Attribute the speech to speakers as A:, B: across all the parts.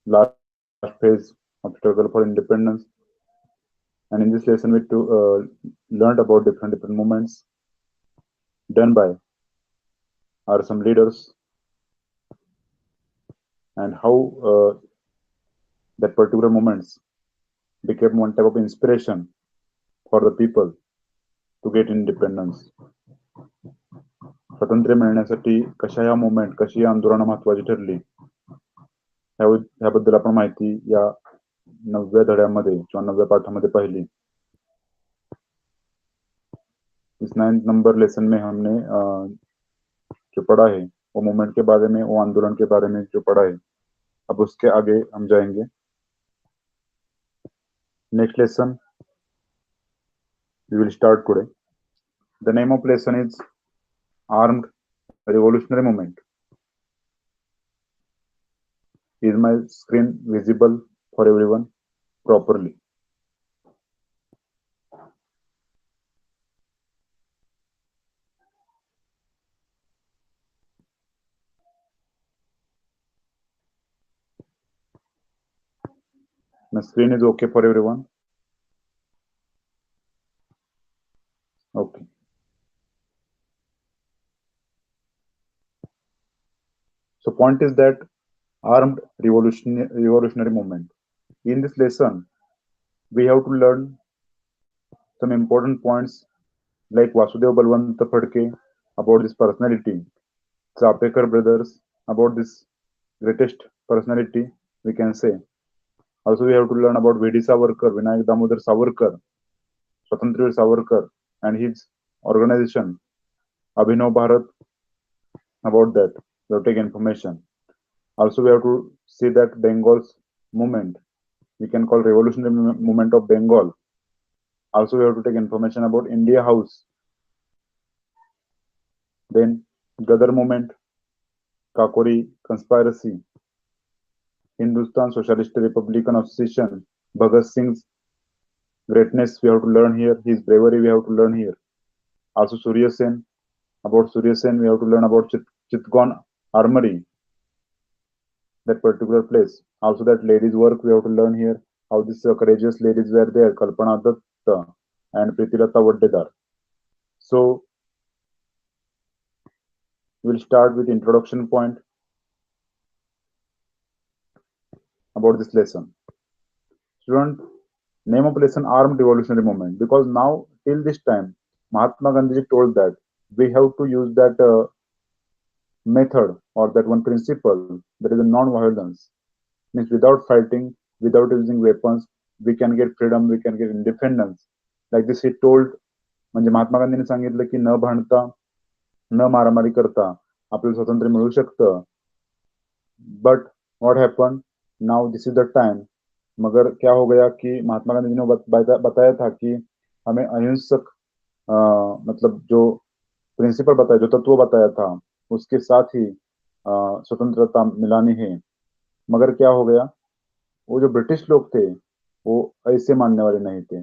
A: last phase of struggle for independence. And in this lesson, learned about different movements done by are some leaders and how that particular moments became one type of inspiration for the people to get independence. स्वातंत्र्य मिळण्यासाठी कशा या movement कशी या आंदोलनं महत्वाची ठरली ह्याबद्दल आपण माहिती या 9व्या धड्यामध्ये किंवा 9व्या पाठामध्ये पाहिली। इस 9th नंबर लेसन में हमने जो पढ़ा है वो मूवमेंट के बारे में, वो आंदोलन के बारे में जो पढ़ा है, अब उसके आगे हम जाएंगे। Next lesson we will start today. The name of lesson is Armed Revolutionary Movement. Is my screen visible for everyone properly? My screen is okay for everyone? Okay. So point is that armed revolutionary movement. In this lesson, we have to learn some important points like Vasudev Balwant Phadke about this personality, Chapekar brothers about this greatest personality, we can say. Also, we have to learn about V.D. Savarkar, Vinayak Damodar Savarkar, Swatantraveer Savarkar, and his organization, Abhinav Bharat. About that, we have to take information. Also, we have to see that Bengal's movement, we can call revolutionary movement of Bengal. Also, we have to take information about India House. Then, Gadar movement, Kakori conspiracy, Hindustan Socialist Republican Association, Bhagat Singh's greatness we have to learn here, his bravery we have to learn here. Also, Surya Sen, about Surya Sen, we have to learn about Chittagong Armory, that particular place. Also, that ladies' work we have to learn here, how these courageous ladies were there, Kalpana Datta and Pritilata Vaddedar. So, we'll start with introduction point about this lesson. Student, name of lesson Armed Revolutionary Movement, because now till this time Mahatma Gandhi told that we have to use that method or that one principle, that is a non-violence, means without fighting, without using weapons, we can get freedom, we can get independence. Like this he told, म्हणजे महात्मा गांधींनी सांगितलं की न भांडता न मारामारी करता आपल्याला स्वातंत्र्य मिळू शकतं. But what happen now, this is the time. मगर क्या हो गया कि महात्मा गांधी ने बताया था कि हमें अहिंसक मतलब जो प्रिंसिपल बताया, जो तत्व बताया था, उसके साथ ही स्वतंत्रता मिलानी है। मगर क्या हो गया, वो जो ब्रिटिश लोग थे वो ऐसे मानने वाले नहीं थे,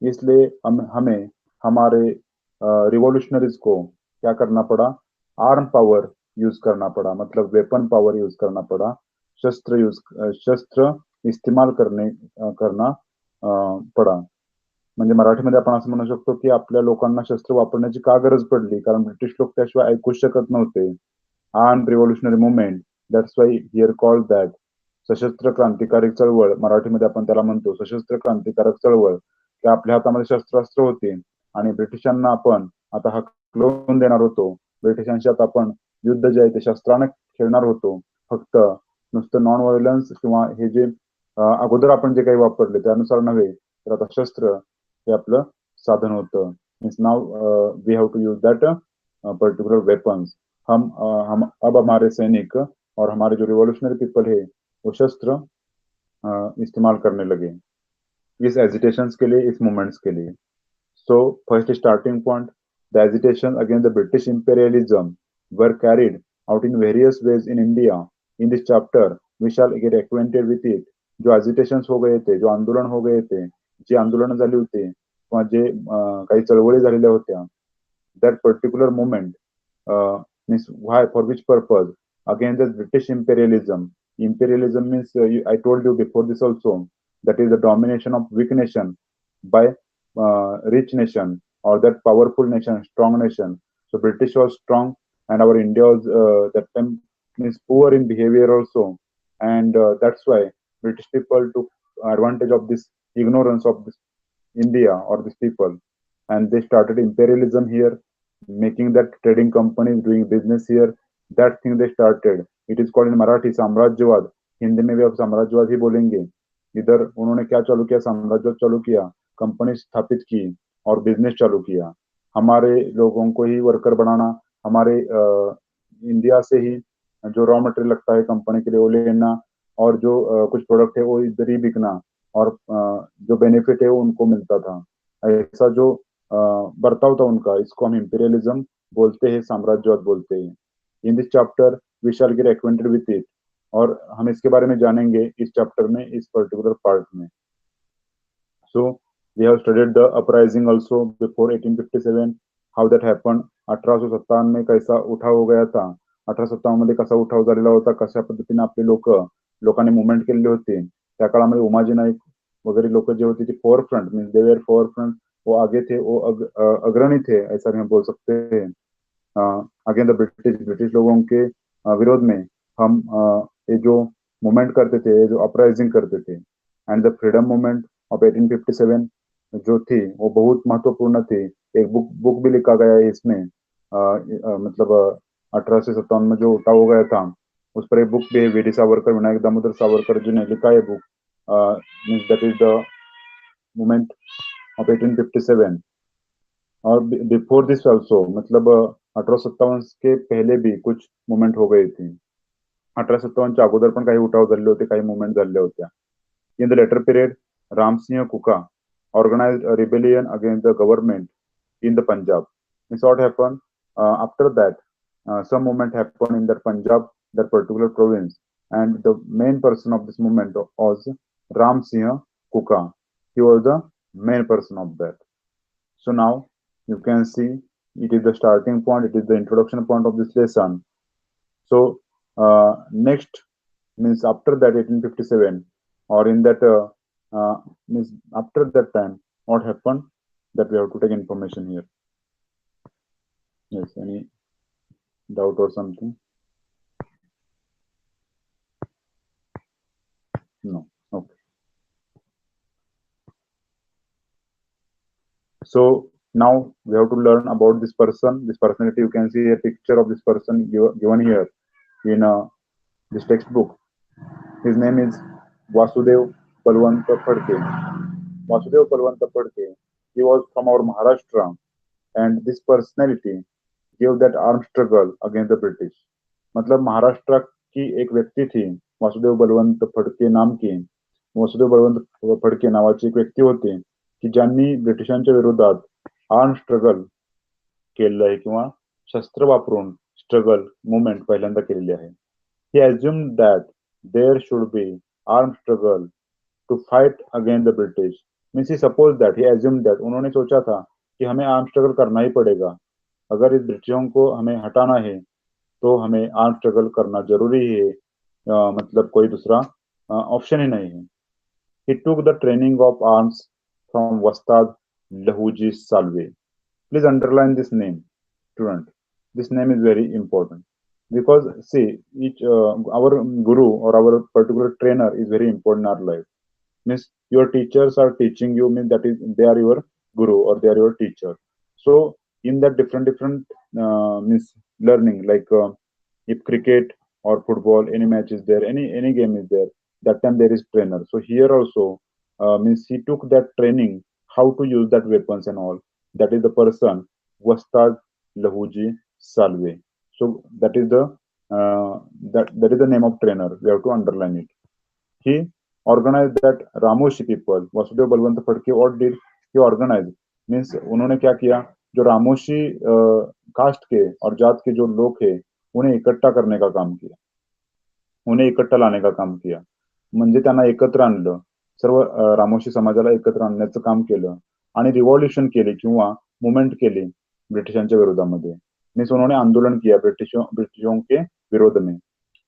A: इसलिए हमें हमारे रिवॉल्यूशनरीज को क्या करना पड़ा, आर्म पावर यूज करना पड़ा, मतलब वेपन पावर यूज करना पड़ा, शस्त्र इस्तेमाल करना पडा। म्हणजे मराठीमध्ये आपण असं म्हणू शकतो की आपल्या लोकांना शस्त्र वापरण्याची का गरज पडली, कारण ब्रिटिश लोक त्याशिवाय ऐकू शकत नव्हते। Arm revolutionary movement, that's why here called that सशस्त्र क्रांतिकारक चळवळ, मराठीमध्ये आपण त्याला म्हणतो सशस्त्र क्रांतिकारक चळवळ, की आपल्या हातामध्ये शस्त्रास्त्र होते आणि ब्रिटिशांना आपण आता हकलवून देणार होतो, ब्रिटिशांशी आता आपण युद्ध जे आहे ते शस्त्राने खेळणार होतो, फक्त नुसतं नॉन व्हायलन्स किंवा हे जे अगोदर आपण जे काही वापरले त्यानुसार नव्हे, तर आता शस्त्र हे आपलं साधन होतं। Means now we have to use that particular weapons. हम अब हमारे सैनिक और हमारे जो रिवॉल्यूशनरी पीपल है वो शस्त्र इस्तेमाल करने लगे इस एजिटेशंस के लिए, इस मूवमेंट्स के लिए। So first starting point, the agitation against the British imperialism were carried out in various ways in India. In this chapter we shall get acquainted with it. जो एजिटेशंस हो गए थे, जो आंदोलन हो गए थे, जी आंदोलन झाली होती किंवा जे काही चळवळी झालेल्या होत्या, that particular movement means why, for which purpose, against the British imperialism, Imperialism means, I told you before this also, that is the domination of weak nation by rich nation, or that powerful nation, strong nation. So British was strong, and our India was that time is poor in behavior also, and that's why British people took advantage of this ignorance of this India or these people, and they started imperialism here, making that trading companies doing business here. That thing they started. It is called in Marathi साम्राज्यवाद. हिंदी में भी आप साम्राज्यवाद ही बोलेंगे. इधर उन्होंने क्या चालू किया? साम्राज्यवाद चालू किया, कंपनी स्थापित की और बिजनेस चालू किया. हमारे लोगों को ही वर्कर बनाना, हमारे इंडिया से ही जो रॉ मटेरियल लगता है कंपनी के लिए वो लेना, और जो कुछ प्रोडक्ट है वो इधर ही बिकना, और जो बेनिफिट है वो उनको मिलता था. ऐसा जो बर्ताव था उनका, इसको हम इंपीरियलिज्म बोलते हैं, साम्राज्यवाद बोलते हैं. In this chapter we shall get acquainted with it, और हम इसके बारे में जानेंगे इस चैप्टर में, इस पर्टिकुलर पार्ट में. So we have studied the uprising also before 1857, how that happen. 1857 में कैसा उठाव हो गया था, 1857 मध्ये कसा उठाव झालेला होता, कशा पद्धतीने आपले लोकांनी मुवमेंट केलेली होती. त्या काळामध्ये उमाजी नाईक वगैरे लोक जे होते ते four front means they were four front, वो आगे थे, वो अग्रणी थे, ऐसा भी हम बोल सकते हैं. अगेन द ब्रिटिश लोगों के विरोध में हम ये जो मूवमेंट करते थे, ये जो अपराइजिंग करते थे. And the freedom movement of 1857 जो थी वो बहुत महत्वपूर्ण थी. एक बुक भी लिखा गया है इसमें, मतलब 1857 में जो उठाव हो गया था उस पर एक बुक भी है. वीडी सावरकर, विनायक दामोदर सावरकर जी ने लिखा है book, means that is the movement of 1857. और बिफोर दिस ऑल्सो, मतलब 1857 के पहले भी कुछ मुवमेंट हो गई थी. 1857च्या अगोदर पण काही उठाव झाले होते, काही मुवमेंट झाल्या होत्या. In the later period, Ramsingh Kuka organized a rebellion against the government in the Punjab. Means what happened? After that, some movement happened in that Punjab, that particular province, and the main person of this movement was Ram Singh Kuka. He was the main person of that. So now you can see it is the starting point, it is the introduction point of this lesson. So next means after that 1857, or in that means after that time, what happened, that we have to take information here. Yes, any doubt or something? No. Okay. So now we have to learn about this person, this personality. You can see a picture of this person given here in this textbook. His name is Vasudev Balwant Phadke. Vasudev Balwant Phadke. He was from our Maharashtra, and this personality gave that armed struggle against the British. मतलब महाराष्ट्र की एक व्यक्ती थी, वासुदेव बलवंत फडके नाम की. वासुदेव बलवंत फडके नावाची एक व्यक्ती होती की ज्यांनी ब्रिटिशांच्या विरोधात आर्म स्ट्रगल केलेलं आहे, किंवा शस्त्र वापरून स्ट्रगल मुवमेंट पहिल्यांदा केलेली आहे. He assumed that there should be armed struggle to fight against the British. Means he supposed that, he assumed that, उन्होंने सोचा था कि हमें आर्म स्ट्रगल करना ही पड़ेगा. अगर इस ब्रिटिशों को हमें हटाना है तो हमें आर्म स्ट्रगल करना जरूरी है, मतलब कोई दूसरा ऑप्शन ही नहीं है. He took the training of arms from Wastad Lahuji Salve. Please underline this name, student. This name is very important, because see, each our guru or our particular trainer is very important in our life. Means your teachers are teaching you, means that is they are your guru or they are your teacher. So in that different means learning, like if cricket or football, any match is there, any game is there, that time there is trainer. So here also means he took that training how to use that weapons and all. That is the person Wastad Lahuji Salve. So that is the that is the name of trainer. We have to underline it. He organized that Ramoshi people. Vasudev Balwant Phadke, what did he organize? Means उन्होंने क्या किया, जो Ramoshi cast के और जात के जो लोग हैं उन्हें इकट्ठा करने का काम किया, उन्हें इकट्ठा लाने का काम किया. म्हणजे त्यांना एकत्र आणलं, सर्व रामोशी समाजाला एकत्र आणण्याचं काम केलं, आणि रिव्हॉल्युशन केली किंवा मुवमेंट केली ब्रिटिशांच्या विरोधामध्ये. मीन्स उन्होंने आंदोलन किया ब्रिटिशों के विरोध में.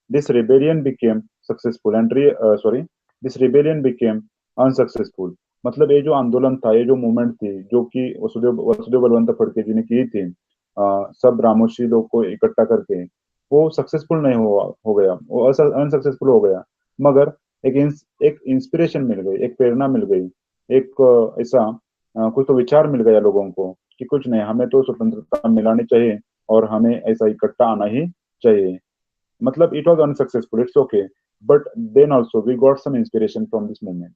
A: This rebellion became successful and sorry this rebellion became unsuccessful. मतलब ये जो आंदोलन था, ये जो मूवमेंट थी, जो कि वसुदेव वसुदेव बलवंत फड़के जी ने की थी, सब रामोशी लोग को इकट्ठा करके, वो सक्सेसफुल नहीं हुआ, हो गया, वो अनसक्सेसफुल हो गया। मगर एक इंस्पिरेशन मिल गई, एक प्रेरणा मिल गई, एक ऐसा कुछ तो विचार मिल गया लोगों को कि कुछ नहीं, हमें तो स्वतंत्रता मिलानी चाहिए और हमें ऐसा इकट्ठा आना ही चाहिए। मतलब it was unsuccessful, it's okay, but then also we got some inspiration from this movement.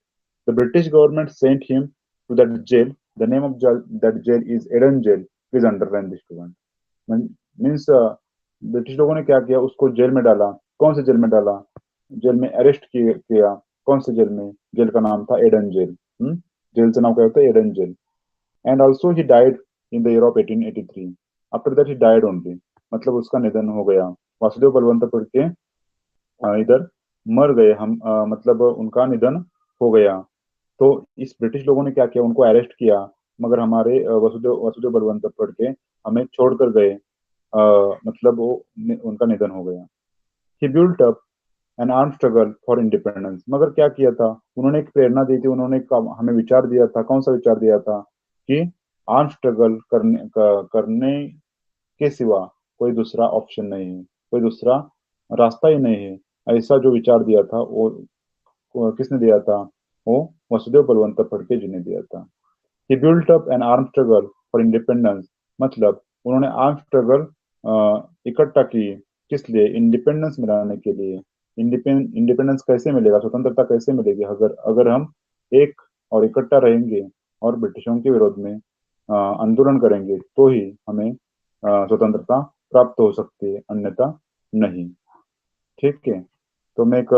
A: The British government sent him to that jail. The name of that jail is Eden Jail. Please underline this student. Means British लोगों ने क्या किया, उसको jail में डाला। कौन से jail में डाला? जेल में अरेस्ट किया। कौन से जेल में? जेल का नाम था एडन जेल। जेल से नाम क्या होता है? Aden jail. And also he died in the year of 1883। After that he died only, मतलब उसका निधन हो गया। वासुदेव बलवंत फड़के इधर मर गए, हम मतलब उनका निधन हो गया। तो इस ब्रिटिश लोगों ने क्या किया, उनको अरेस्ट किया, मगर हमारे वसुदेव वसुदेव बलवंत फड़के हमें छोड़कर गए। मतलब उनका निधन हो गया। He built up an arm struggle for independence. मगर क्या किया था उन्होंने? एक प्रेरणा दी थी उन्होंने, हमें विचार दिया था। कौन सा विचार दिया था? कि आर्म स्ट्रगल करने के सिवा कोई दूसरा ऑप्शन नहीं है, कोई दूसरा रास्ता ही नहीं है। ऐसा जो विचार दिया था वो किसने दिया था? वो वसुदेव बलवंत फड़के जी ने दिया था। He built up an arm struggle for independence. मतलब उन्होंने आर्म स्ट्रगल इकट्ठा की, किस लिए? इंडिपेंडेंस मिलाने के लिए। इंडिपेंडेंस कैसे मिलेगा, स्वतंत्रता कैसे मिलेगी? अगर अगर हम एक और इकट्ठा रहेंगे और ब्रिटिशों के विरोध में आंदोलन करेंगे, तो ही हमें स्वतंत्रता प्राप्त हो सकती है, अन्यथा नहीं। ठीक है, तो मैं एक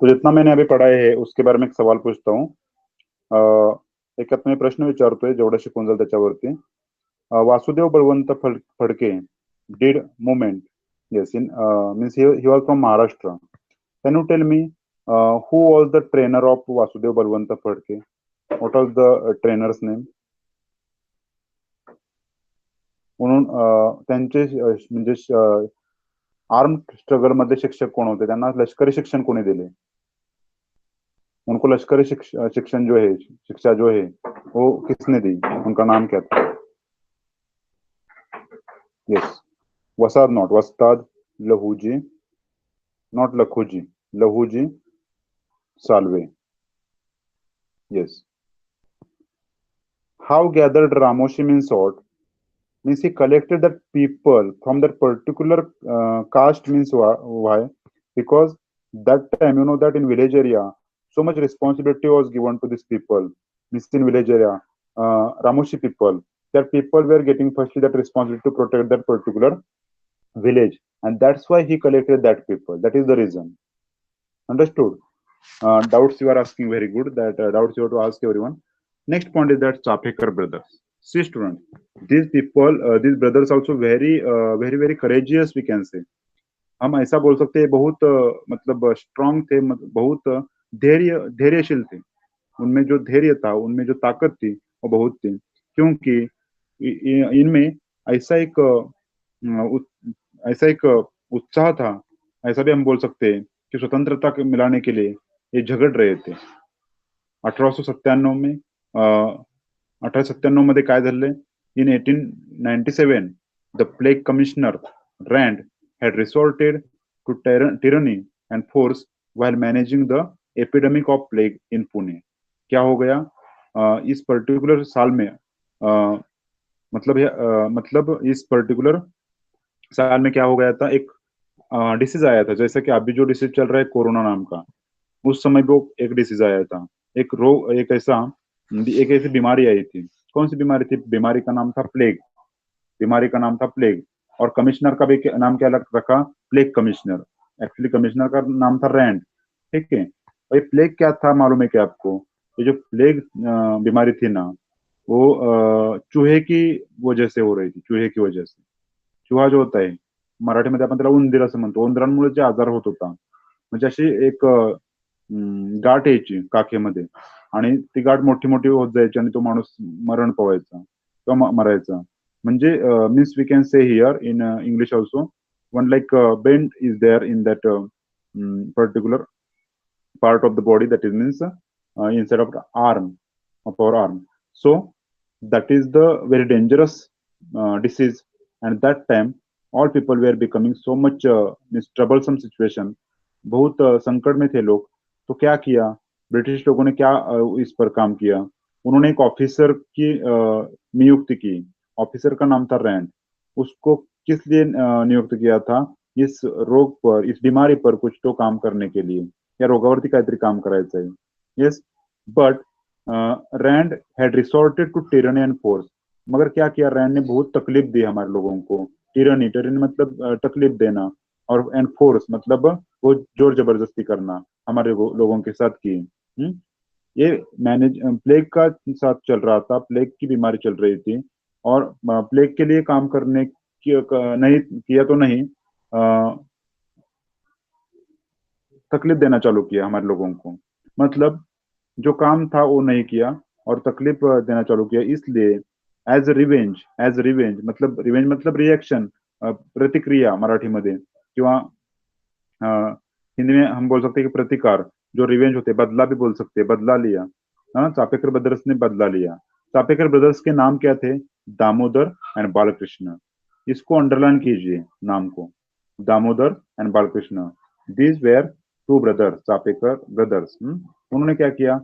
A: तो जितना मैंने अभी पढ़ा है उसके बारे में एक सवाल पूछता हूँ। एक मी प्रश्न विचारतोय जेवढं शिकून जाईल त्याच्यावरती। Vasudev Balwant Phadke did movement, yes, in means he was from Maharashtra. Can you tell me who was the trainer of Vasudev Balwant Phadke? What was the trainer's name? म्हणून त्यांचे म्हणजे आर्म स्ट्रगल मध्ये शिक्षक कोण होते? त्यांना लष्करी शिक्षण कोणी दिले? उनको लश्करी शिक्षण जो है, शिक्षा जो है, वो किसने दी? उनका नाम क्या था? Yes, Vasad not, Vastad Lahuji, not Lakhuji, Lahuji Salve. Yes. How gathered Ramoshi means what? Means he collected that people from that particular caste means why? Because that time, you know that in village area, so much responsibility was given to these people. Means in village area, Ramoshi people, that people were getting firstly that responsibility to protect that particular village, and that's why he collected that people. That is the reason. Understood? Doubts you are asking, very good. That doubts you have to ask everyone. Next point is that Chapekar brothers. See student, these people, these brothers also very courageous we can say. हम ऐसा बोल सकते हैं बहुत मतलब strong थे, बहुत धैर्यशील थे। उनमें जो धैर्य था, उनमें जो ताकत थी, वो बहुत थी, क्योंकि इनमें ऐसा एक ऐसा एक उत्साह था, ऐसा भी हम बोल सकते हैं कि स्वतंत्रता मिलाने के लिए ये झगड़ रहे थे. 1897 में 1897 मध्ये काय झाले? In 1897, the plague commissioner Rand had resorted to tyranny and force while managing the epidemic of plague in Pune. क्या हो गया? इस पर्टिकुलर साल में मतलब इस पर्टिकुलर साल में क्या हो गया था? एक डिसीज आया था, जैसे कि अभी जो डिसीज चल रहा है कोरोना नाम का. उस समय वो एक डिसीज आया था, एक ऐसी बीमारी आई थी. कौन सी बीमारी थी? बीमारी का नाम था प्लेग. बीमारी का नाम था प्लेग. और कमिश्नर का भी नाम क्या रखा? Plague commissioner. एक्चुअली कमिश्नर का नाम था रैंड. ठीक है. और ये प्लेग क्या था मालूम है क्या आपको? ये जो प्लेग बीमारी थी ना, वो चूहे की वजह से हो रही थी. चूहे की वजह से. चुहा जो होता आहे, मराठीमध्ये आपण त्याला उंदीर असं म्हणतो. उंदरांमुळे जे आजार होत होता, म्हणजे अशी एक गाठ यायची काखेमध्ये, आणि ती गाठ मोठी मोठी होत जायची आणि तो माणूस मरण पावायचा किंवा मरायचा. म्हणजे means we can say here in English also, one like bend is there in that particular part of the body, that is means inside of the arm, of our arm. So that is the very dangerous disease, and that time all people were becoming so much means troublesome situation. बहुत संकट में थे लोग. तो क्या किया British लोगों ने? क्या इस पर काम किया? उन्होंने एक ऑफिसर की नियुक्ति की. ऑफिसर का नाम था रैंड. उसको किस लिए नियुक्त किया था? इस रोग पर, इस बीमारी पर कुछ तो काम करने के लिए, या रोगावरती काहीतरी काम करायचं आहे. Yes. But Rand had resorted to tyranny and force. मगर क्या किया रैंड ने? बहुत तकलीफ दी हमारे लोगों को. टिरनी, टिरनी मतलब तकलीफ देना, और एंड फोर्स मतलब वो जोर जबरदस्ती करना हमारे लोगों के साथ की. ये मैनेज प्लेग का साथ चल रहा था. प्लेग की बीमारी चल रही थी, और प्लेग के लिए काम करने की नहीं किया तो नहीं, तकलीफ देना चालू किया हमारे लोगों को. मतलब जो काम था वो नहीं किया, और तकलीफ देना चालू किया. इसलिए एज रिवेंज मतलब रिवेंज मतलब रिएक्शन, प्रतिक्रिया मराठीमध्ये, किंवा हिंदी में हम बोल सकते हैं कि प्रतिकार. जो रिवेंज होते, बदला भी बोल सकते हैं. बदला लिया. चापेकर ब्रदर्स ने बदला लिया. चापेकर ब्रदर्स के नाम क्या थे? दामोदर एंड बालकृष्ण. इसको अंडरलाइन कीजिए नाम को, Damodar and Balkrishna. These where two brothers, Chapekar brothers. उन्होंने क्या किया?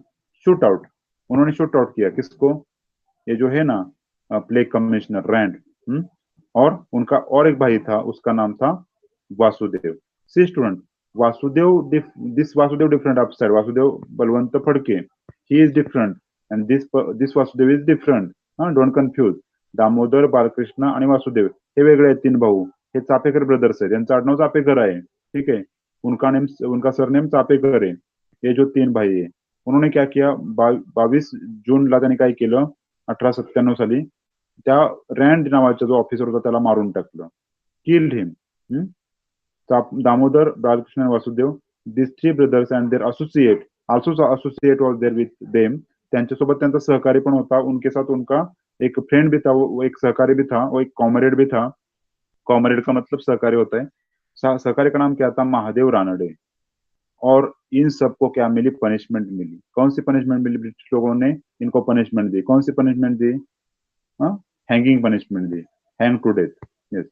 A: Shoot out. उन्होंने शूट आउट किया. किसको? ये जो है ना प्लेग कमिश्नर रैंड. और उनका और एक भाई था, उसका नाम था Vasudev. See student, Vasudev, this Vasudev different upside. Vasudev Balwant Phadke, he is different, and this Vasudev is different. Don't confuse. Damodar, Balkrishna आणि वासुदेव हे वेगळे आहेत. 3 भाऊ. हे चापेकर ब्रदर्स आहेत. यांचं आडनाव चापेकर आहे. ठीक है. उनका सरनेम चापेकर आहे. ये जो 3 भाई आहे, उन्होंने क्या किया? 22 जूनला त्यांनी काय केलं? 1897 साली त्या रँड नावाचा जो ऑफिसर होता त्याला मारून टाकलं. Killed him. Damodar, Balkrishna, Vasudev, this 3 brothers and their associate also associate was there with them. त्यांच्यासोबत त्यांचा सहकारी पण होता. उनके साथ उनका एक फ्रेंड भी था, वो एक सहकारी भी था, वो एक कॉमरेड भी था. कॉमरेड का मतलब सहकारी होता है. सहकारी का नाम क्या था? महादेव रानडे. और इन सबको क्या मिली? पनिशमेंट मिली. कौन सी पनिशमेंट मिली? ब्रिटिश लोगों ने इनको पनिशमेंट दी. कौन सी पनिशमेंट दी? हैंगिंग पनिशमेंट दी. Hang to death. Yes.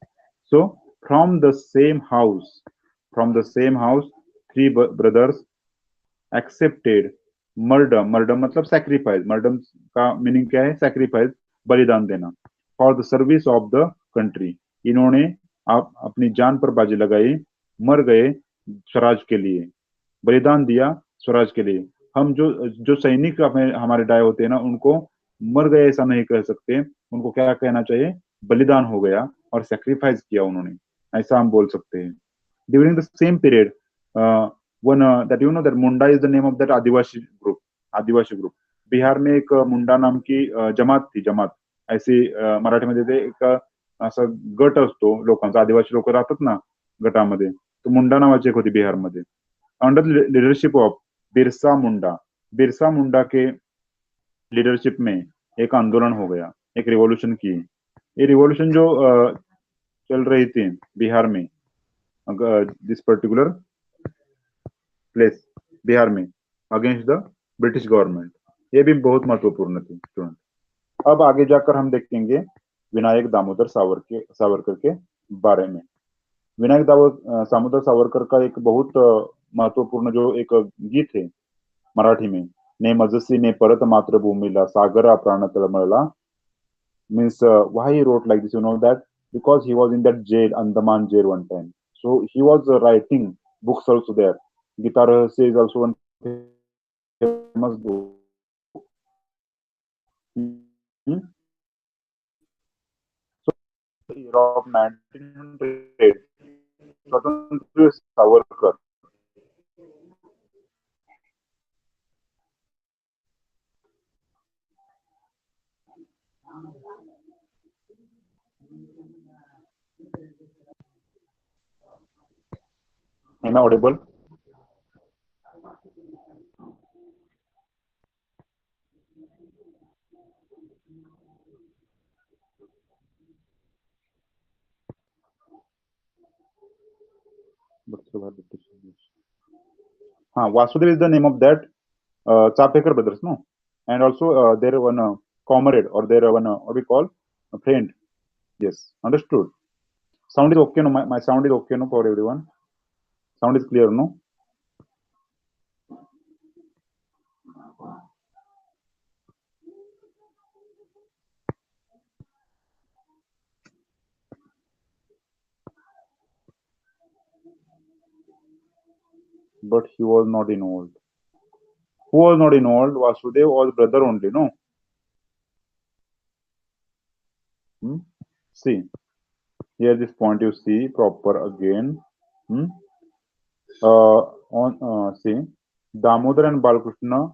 A: So from the same house 3 brothers accepted martyrdom. Martyrdom मतलब सैक्रिफाइस. मर्डम का मीनिंग क्या है? सैक्रिफाइस, बलिदान देना. For the service of the country. इन्होंने अपनी जान पर बाजी लगाई, मर गए स्वराज के लिए, बलिदान दिया स्वराज के लिए. हम जो सैनिक हमारे डाय होते हैं ना, उनको मर गए ऐसा नहीं कह सकते. उनको क्या कहना चाहिए? बलिदान हो गया और सैक्रिफाइस किया उन्होंने, ऐसा हम बोल सकते हैं. During the same period one that you know that Munda is the name of that Adivasi group. Adivasi group. Bihar में एक मुंडा नाम की जमात थी. जमात ऐसी मराठीमध्ये ते एक असं गट असतो लोकांचा. आदिवासी लोक राहतात ना गटामध्ये. तो मुंडा नावाची एक होती बिहारमध्ये. Under leadership of Birsa Munda. Birsa Munda के लीडरशिप में एक आंदोलन हो गया, एक रिवॉल्यूशन की। ये रिवॉल्यूशन जो चल रही थी बिहार में, दिस पर्टिकुलर प्लेस, बिहार में, अगेंस्ट द ब्रिटिश गवर्नमेंट, ये भी बहुत महत्वपूर्ण थी स्टूडेंट। अब आगे जाकर हम देखेंगे विनायक दामोदर सावरकर के बारे में। विनायक दामोदर सावरकर का एक बहुत महत्वपूर्ण जो एक गीत है मराठी में, ने मजसीने परत मातृभूमीला सागरा प्राण तळमळला, means why he wrote like this, you know that because he was in that jail, Andaman jail one time, so he was writing books also there. Gita Rahasya is also one famous book. Hmm? Era of 1900, Swatantri Savarkar. Am I audible? Vasudev is the name of that Chapekar brothers, no? And also their one comrade or their one what we call a friend. Yes, understood. Sound is okay, no? My sound is okay, no, for everyone. Sound is clear, no? But he was not involved. Who was not involved? Vasudev was brother only, no? Hmm? See, here this point you see proper again. Hmm? On see, Damodar and Balakrishna.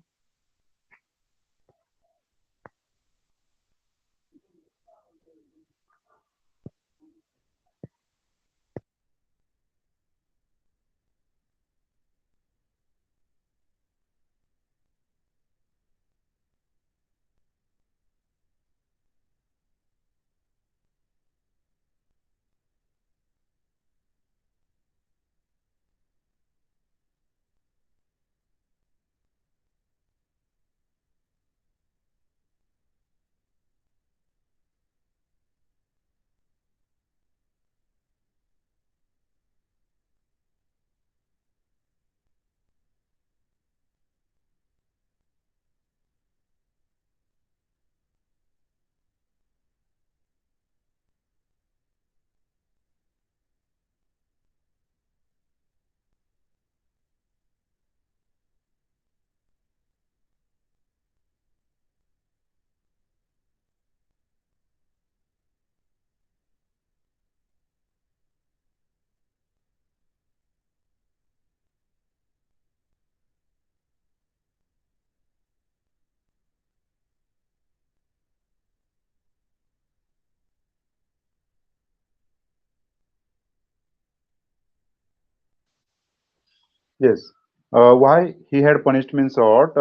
A: Yes. Why he had punished means what?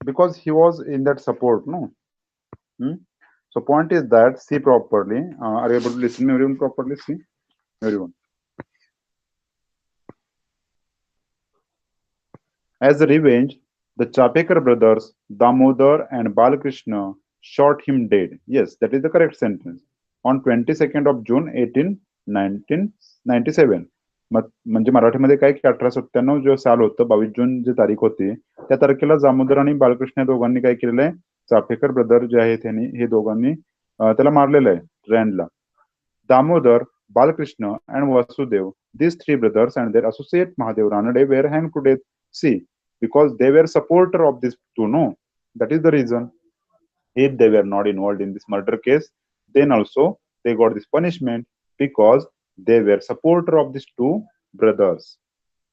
A: Because he was in that support, no? Hmm? So point is that see properly. Are you able to listen me everyone properly? See everyone. As a revenge, the Chapekar brothers, Damodar and Balakrishna, shot him dead. Yes, that is the correct sentence. On 22nd of June 1997. म्हणजे मराठीमध्ये काय की 1897 जो साल होतं, 22 जून जी तारीख होती, त्या तारखेला दामोदर आणि बालकृष्ण या दोघांनी काय केलेलं आहे, चाफेकर ब्रदर जे आहेत त्यांनी हे दोघांनी त्याला मारलेलं आहे रँडला. Damodar, Balakrishna, and Vasudev, these three brothers and their associate Mahadev Ranade were hanged to death. See, because they were supporter of this two, no? That is the reason. If they were not involved in this murder case, then also they got this punishment because they were supporter of these two brothers.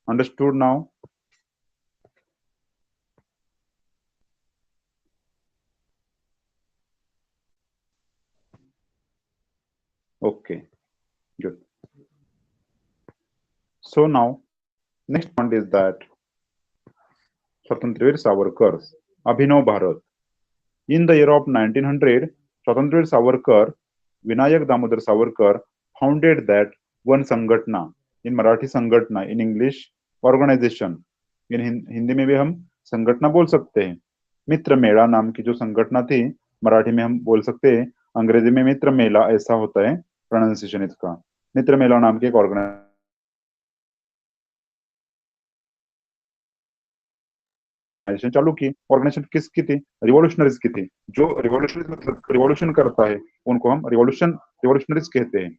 A: Understood now? Okay, good. So now, next point is that स्वतंत्रवीर Savarkar. Abhinav Bharat. In the year of 1900, Swatantraveer Savarkar, Vinayak Damodar Savarkar founded that one संगठना. In Marathi संगठना, in English organization. in Hindi में भी हम संगठना बोल सकते हैं. मित्र मेला नाम की जो संगठना थी, मराठी में हम बोल सकते हैं, अंग्रेजी में मित्र मेला ऐसा होता है प्रोनाउंसिएशन इसका. मित्र मेला नाम की एक ऑर्गेनाइजेशन चालू की. ऑर्गेनाइजेशन किसकी थी? रिवॉल्यूशनरीज की थी. जो रिवॉल्यूशनरीज मतलब रिवॉल्यूशन करता है उनको हम रिवॉल्यूशनरीज कहते हैं.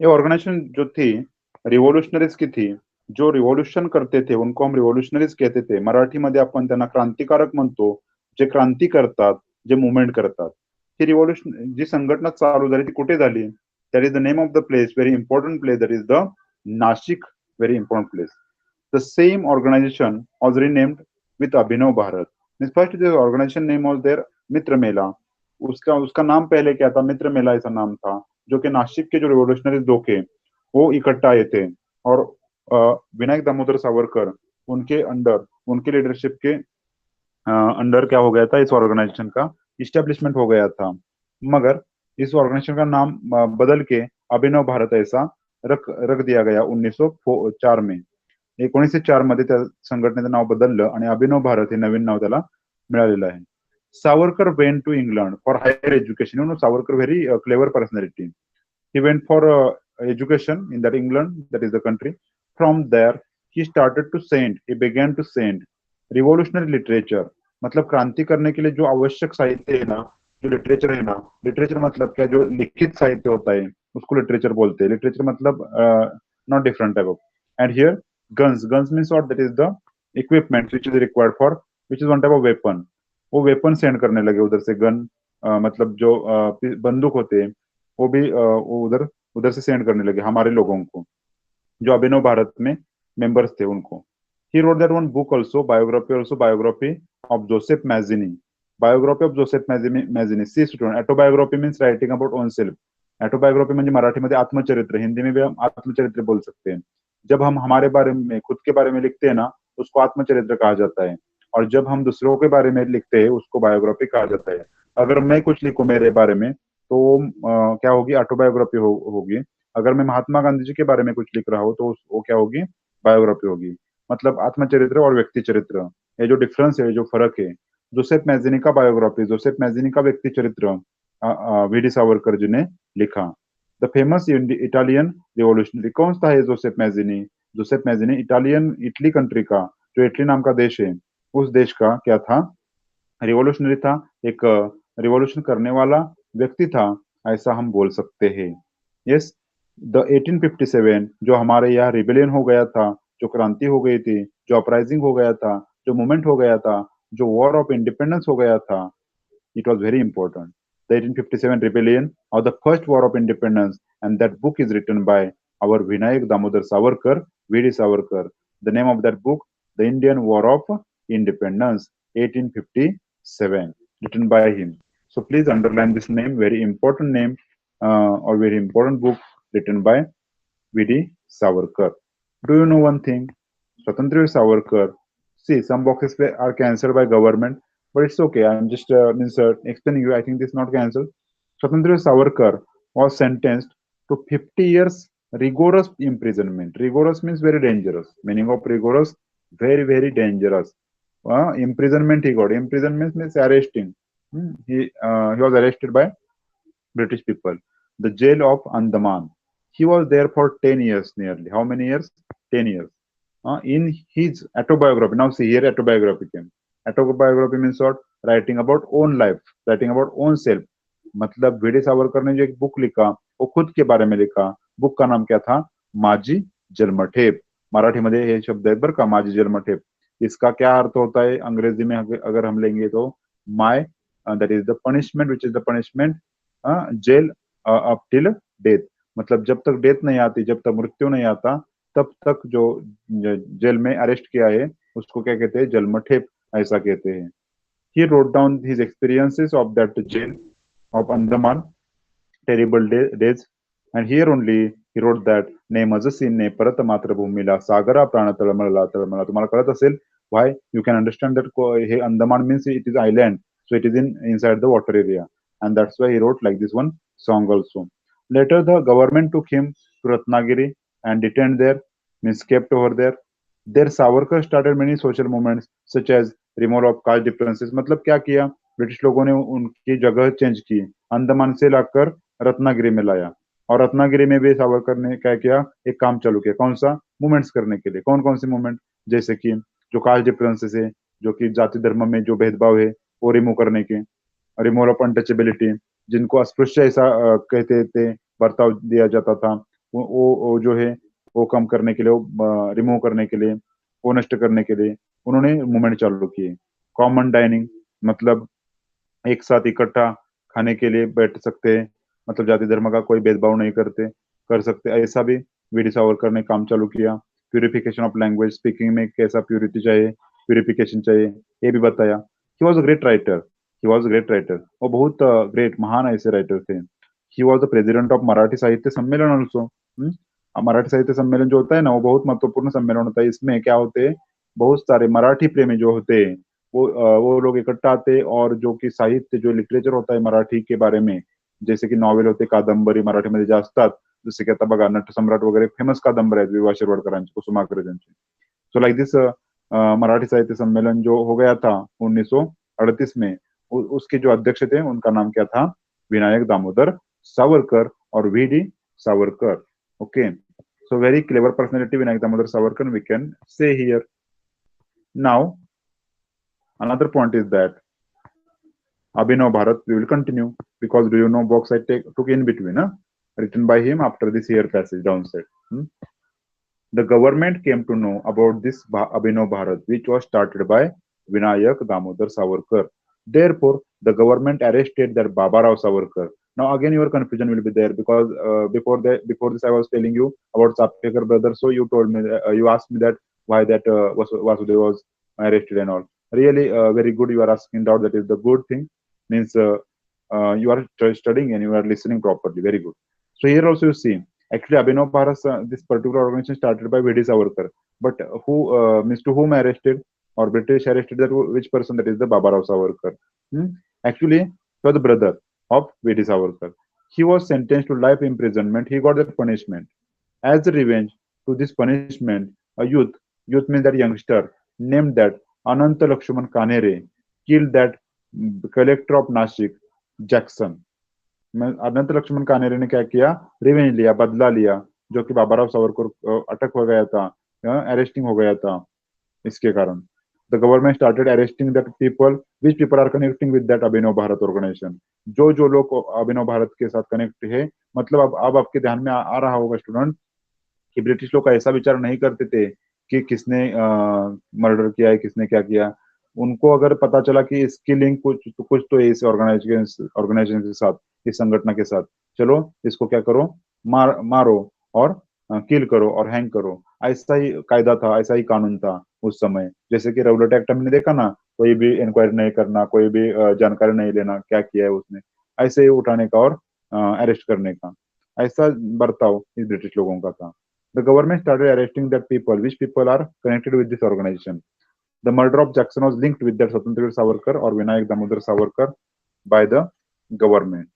A: ये ऑर्गेनाइजेशन जो थी रिव्होल्युशनरीज की थी. जो रिव्होल्यूशन करते थे उनको हम रिव्होल्युशनरीज कहते थे. मराठीमध्ये आपण त्यांना क्रांतिकारक म्हणतो. जे क्रांती करतात, जे मुवमेंट करतात. ही रिव्होल्यूशन जी संघटना चालू झाली ती कुठे झाली? That is the name of the place, very important place, that is the Nashik. Very important place. The same organisation was renamed with Abhinav Bharat. First जो organisation name was there Mitra Mela. उसका उसका नाम पहले क्या था? मित्र मेला ऐसा नाम था. जो कि नासिक के जो रिवोल्यूशनरी लोग थे वो इकट्ठा आए थे और विनायक दामोदर सावरकर उनके अंडर, उनके लीडरशिप के अंडर क्या हो गया था? इस ऑर्गेनाइजेशन का इस्टेब्लिशमेंट हो गया था. मगर इस ऑर्गेनाइजेशन का नाम बदल के अभिनव भारत ऐसा रख रख दिया गया 1904 में. 1904 मध्ये त्या संघटनेचं नाव बदललं आणि अभिनव भारत हे नवीन नाव त्याला मिळालेलं आहे. Savarkar went to England for higher education. You know, Savarkar very clever personality. He went for education in that England, that is the country. From there, he started to send. He began to send revolutionary literature. मतलब क्रांति करने के लिए जो आवश्यक साहित्य है ना, जो लिटरेचर है ना, लिटरेचर मतलब क्या? जो लिखित साहित्य होता है उसको लिटरेचर बोलते हैं. लिटरेचर मतलब not different type of. And here guns means what? That is the equipment which is required for, which is one type of weapon. वो वेपन सेंड करने लगे उधर से. गन मतलब जो बंदूक होते हैं वो भी वो उधर उधर से सेंड करने लगे हमारे लोगों को, जो अभिनव भारत में मेंबर्स थे उनको. He wrote that one book also, biography of Joseph Mazzini. Biography of Joseph Mazzini. See student, autobiography means writing about own self. Autobiography म्हणजे मराठीमध्ये आत्मचरित्र, हिंदी में भी हम आत्मचरित्र बोल सकते हैं. जब हम हमारे बारे में, खुद के बारे में लिखते हैं ना, उसको आत्मचरित्र कहा जाता है. और जब हम दूसरों के बारे में लिखते हैं उसको बायोग्राफी कहा जाता है. अगर मैं कुछ लिखूं मेरे बारे में तो क्या होगी? ऑटोबायोग्राफी होगी. अगर मैं महात्मा गांधी जी के बारे में कुछ लिख रहा हूँ तो वो क्या होगी? बायोग्राफी होगी. मतलब आत्मचरित्र और व्यक्ति चरित्र, ये जो डिफरेंस है, जो फर्क है. जोसेफ मैजिनी का बायोग्राफी, जोसेफ मैजिनी का व्यक्ति चरित्र वी.डी. सावरकर जी ने लिखा. The famous Italian revolutionary. कौन सा है Joseph Mazzini? Joseph Mazzini Italian, Italy country का, जो इटली नाम का देश है, उस देश का क्या था? रिवॉल्यूशनरी था. एक रिवॉल्यूशन करने वाला व्यक्ति था, ऐसा हम बोल सकते हैं. यस. द 1857 जो हमारे यहाँ रिबेलियन हो गया था, जो क्रांति हो गई थी, जो अपराइजिंग हो गया था, जो मूवमेंट हो गया था, जो वॉर ऑफ इंडिपेंडेंस हो गया था, it was very important. The 1857 rebellion or the first war of independence, and that book is written by our Vinayak Damodar Savarkar, V.D. Savarkar. The name of that book, The Indian War of Independence, 1857, written by him. So please underline this name, very important name or very important book written by V.D. Savarkar. Do you know one thing? Swatantraveer Savarkar. See, some boxes are cancelled by government, but it's okay. I'm just explaining you. I think this is not cancelled. Swatantraveer Savarkar was sentenced to 50 years rigorous imprisonment. Rigorous means very dangerous. Meaning of rigorous, very, very dangerous. Imprisonment he got. Imprisonment means arresting. He was arrested by British people. The jail of Andaman. He was there for 10 years nearly. How many years? 10 years. In his autobiography, now see here autobiography came. Autobiography means what? Writing about own life, writing about own self. मतलब VD. Savarkar ने जो एक book लिखा वो खुद के बारे में लिखा. बुक का नाम क्या था? माझी जन्मठेप. मराठीमध्ये हे शब्द आहेत बरं का, माझी जन्मठेप. इसका क्या अर्थ होता है अंग्रेजी में अगर हम लेंगे तो my that is the punishment which is the punishment gel up till death. मतलब जब तक डेथ नहीं आती, जब तक मृत्यु नहीं आता, तब तक जो जेल में अरेस्ट किया है उसको क्या कहते हैं, जलमठेप ऐसा कहते हैं। He wrote down his experiences of that jail of Andaman terrible days and here only he wrote that ने मजसीने परत मातृभूमीला सागरा प्राण तळमळला तळमळला. तुम्हाला कळत असेल why you can understand that हे Andaman means it is island, so it is in inside the water area, and that's why he wrote like this one song also. Later the government took him to Ratnagiri and detained there, means kept over there. There Savarkar started many social movements such as removal of caste differences. मतलब क्या किया, British लोगों ने उनकी जगह change की, अंडमान से लाकर रत्नागिरी में लाया। और रत्नागिरी में भी सावरकर ने क्या किया, एक काम चालू किया, कौन सा, मूवमेंट्स करने के लिए। कौन कौन सी मूवमेंट, जैसे कि जो कास्ट डिफरेंसेस है, जो कि जाति धर्म में जो भेदभाव है वो रिमूव करने के, रिमूवल ऑफ अनटचेबिलिटी, जिनको अस्पृश्य ऐसा कहते थे, बर्ताव दिया जाता था, वो जो है वो कम करने के लिए, वो रिमूव करने के लिए, वो नष्ट करने के लिए उन्होंने मूवमेंट चालू किए। कॉमन डाइनिंग, मतलब एक साथ इकट्ठा खाने के लिए बैठ सकते हैं, मतलब जाति धर्म का कोई भेदभाव नहीं कर सकते, ऐसा भी वीडी सावरकर ने काम चालू किया। प्यूरिफिकेशन ऑफ लैंग्वेज, स्पीकिंग में कैसा प्यूरिटी चाहिए, प्यूरिफिकेशन चाहिए, ये भी बताया। He was a great writer, he was a great writer, वो बहुत ग्रेट महान ऐसे राइटर थे। He was the president of Marathi साहित्य सम्मेलन ऑल्सो। मराठी साहित्य सम्मेलन जो होता है ना, वो बहुत महत्वपूर्ण सम्मेलन होता है। इसमें क्या होते हैं, बहुत सारे मराठी प्रेमी जो होते हैं वो लोग इकट्ठा आते हैं, और जो कि साहित्य, जो लिटरेचर होता है मराठी के बारे में, जैसे की नॉवेल होते, कादंबरी मराठीमध्ये जे असतात, जसे की आता बघा नटसम्राट वगैरे फेमस कादंबरी आहेत विवा शिरवाडकरांची, कुसुमाग्रज यांची। सो लाइक दिस मराठी साहित्य सम्मेलन जो हो गया था 1938 में, उसके जो अध्यक्ष थे उनका नाम क्या था, विनायक दामोदर सावरकर और V D Savarkar. Okay, so very clever personality Vinayak Damodar Savarkar we can say here. Now another point is that Abhinav Bharat we will continue, because do you know box I took in between, written by him after this here passage downside. The government came to know about this Abhinav Bharat, which was started by Vinayak Damodar Savarkar. Therefore, the government arrested that Baba Rao Savarkar. Now again your confusion will be there, because before this I was telling you about Sapkekar brothers. So you told me you asked me that why that Vasudeva was arrested and all. Really very good you are asking doubt. That is the good thing, means you are studying and you are listening properly. Very good. So here also you see, actually Abhinav Bharat, this particular organization started by V.D. Savarkar, but who means to whom arrested, or British arrested that which person, that is the Baba Rao Savarkar. Actually, he was the brother of V.D. Savarkar. He was sentenced to life imprisonment. He got that punishment. As a revenge to this punishment, a youth means that youngster, named that Ananta Lakshman Kanere, killed that collector of Nashik, Jackson. अनंत लक्ष्मण कानेरे ने क्या किया, revenge लिया, बदला लिया, जो कि बाबूराव सावरकर अटक हो गया था, अरेस्टिंग हो गया था इसके कारण। The government started arresting that people which people are connecting with that Abhinav Bharat organisation. जो लोग अभिनव भारत के साथ कनेक्ट है, मतलब अब आपके ध्यान में आ रहा होगा स्टूडेंट कि ब्रिटिश लोग ऐसा विचार नहीं करते थे कि किसने मर्डर किया है, किसने क्या किया। उनको अगर पता चला कि इसकी लिंक कुछ तो है इस ऑर्गेनाइजेशन के साथ, इस संगठन के साथ, चलो इसको क्या करो, मारो और किल करो और हैंग करो। ऐसा ही कायदा था, ऐसा ही कानून था उस समय। जैसे कि रेगुलेट एक्ट हमने देखा ना, कोई भी इंक्वायरी नहीं करना, कोई भी जानकारी नहीं लेना क्या किया है उसने, ऐसे ही उठाने का और अरेस्ट करने का, ऐसा बर्ताव इस ब्रिटिश लोगों का था। The government started arresting that people, which people are connected with this organization. The murder of Jackson was linked with that Swatantraveer Savarkar or Vinayak Damodar Savarkar by the government.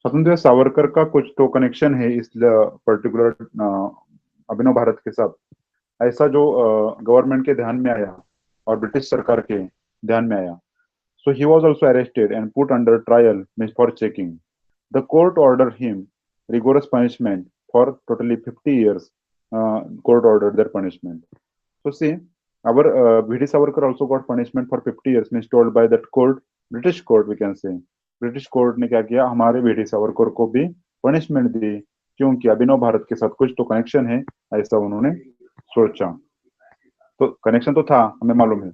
A: स्वतंत्र सावरकर का कुछ तो connection है इस particular अभिनव भारत के साथ, ऐसा जो गवर्नमेंट के ध्यान में आया और ब्रिटिश सरकार के ध्यान में आया. So he was also arrested and put under trial for checking. The court ordered him rigorous punishment for totally 50 years. Court ordered their punishment. So see, our V.D. Savarkar also got punishment for 50 years, means told by that court, British court we can say. British court ने क्या किया, हमारे V.D. Savarkar को भी punishment दी, क्योंकि अभिनव भारत के साथ कुछ तो कनेक्शन है, ऐसा उन्होंने सोचा. तो कनेक्शन तो था, हमें मालूम है.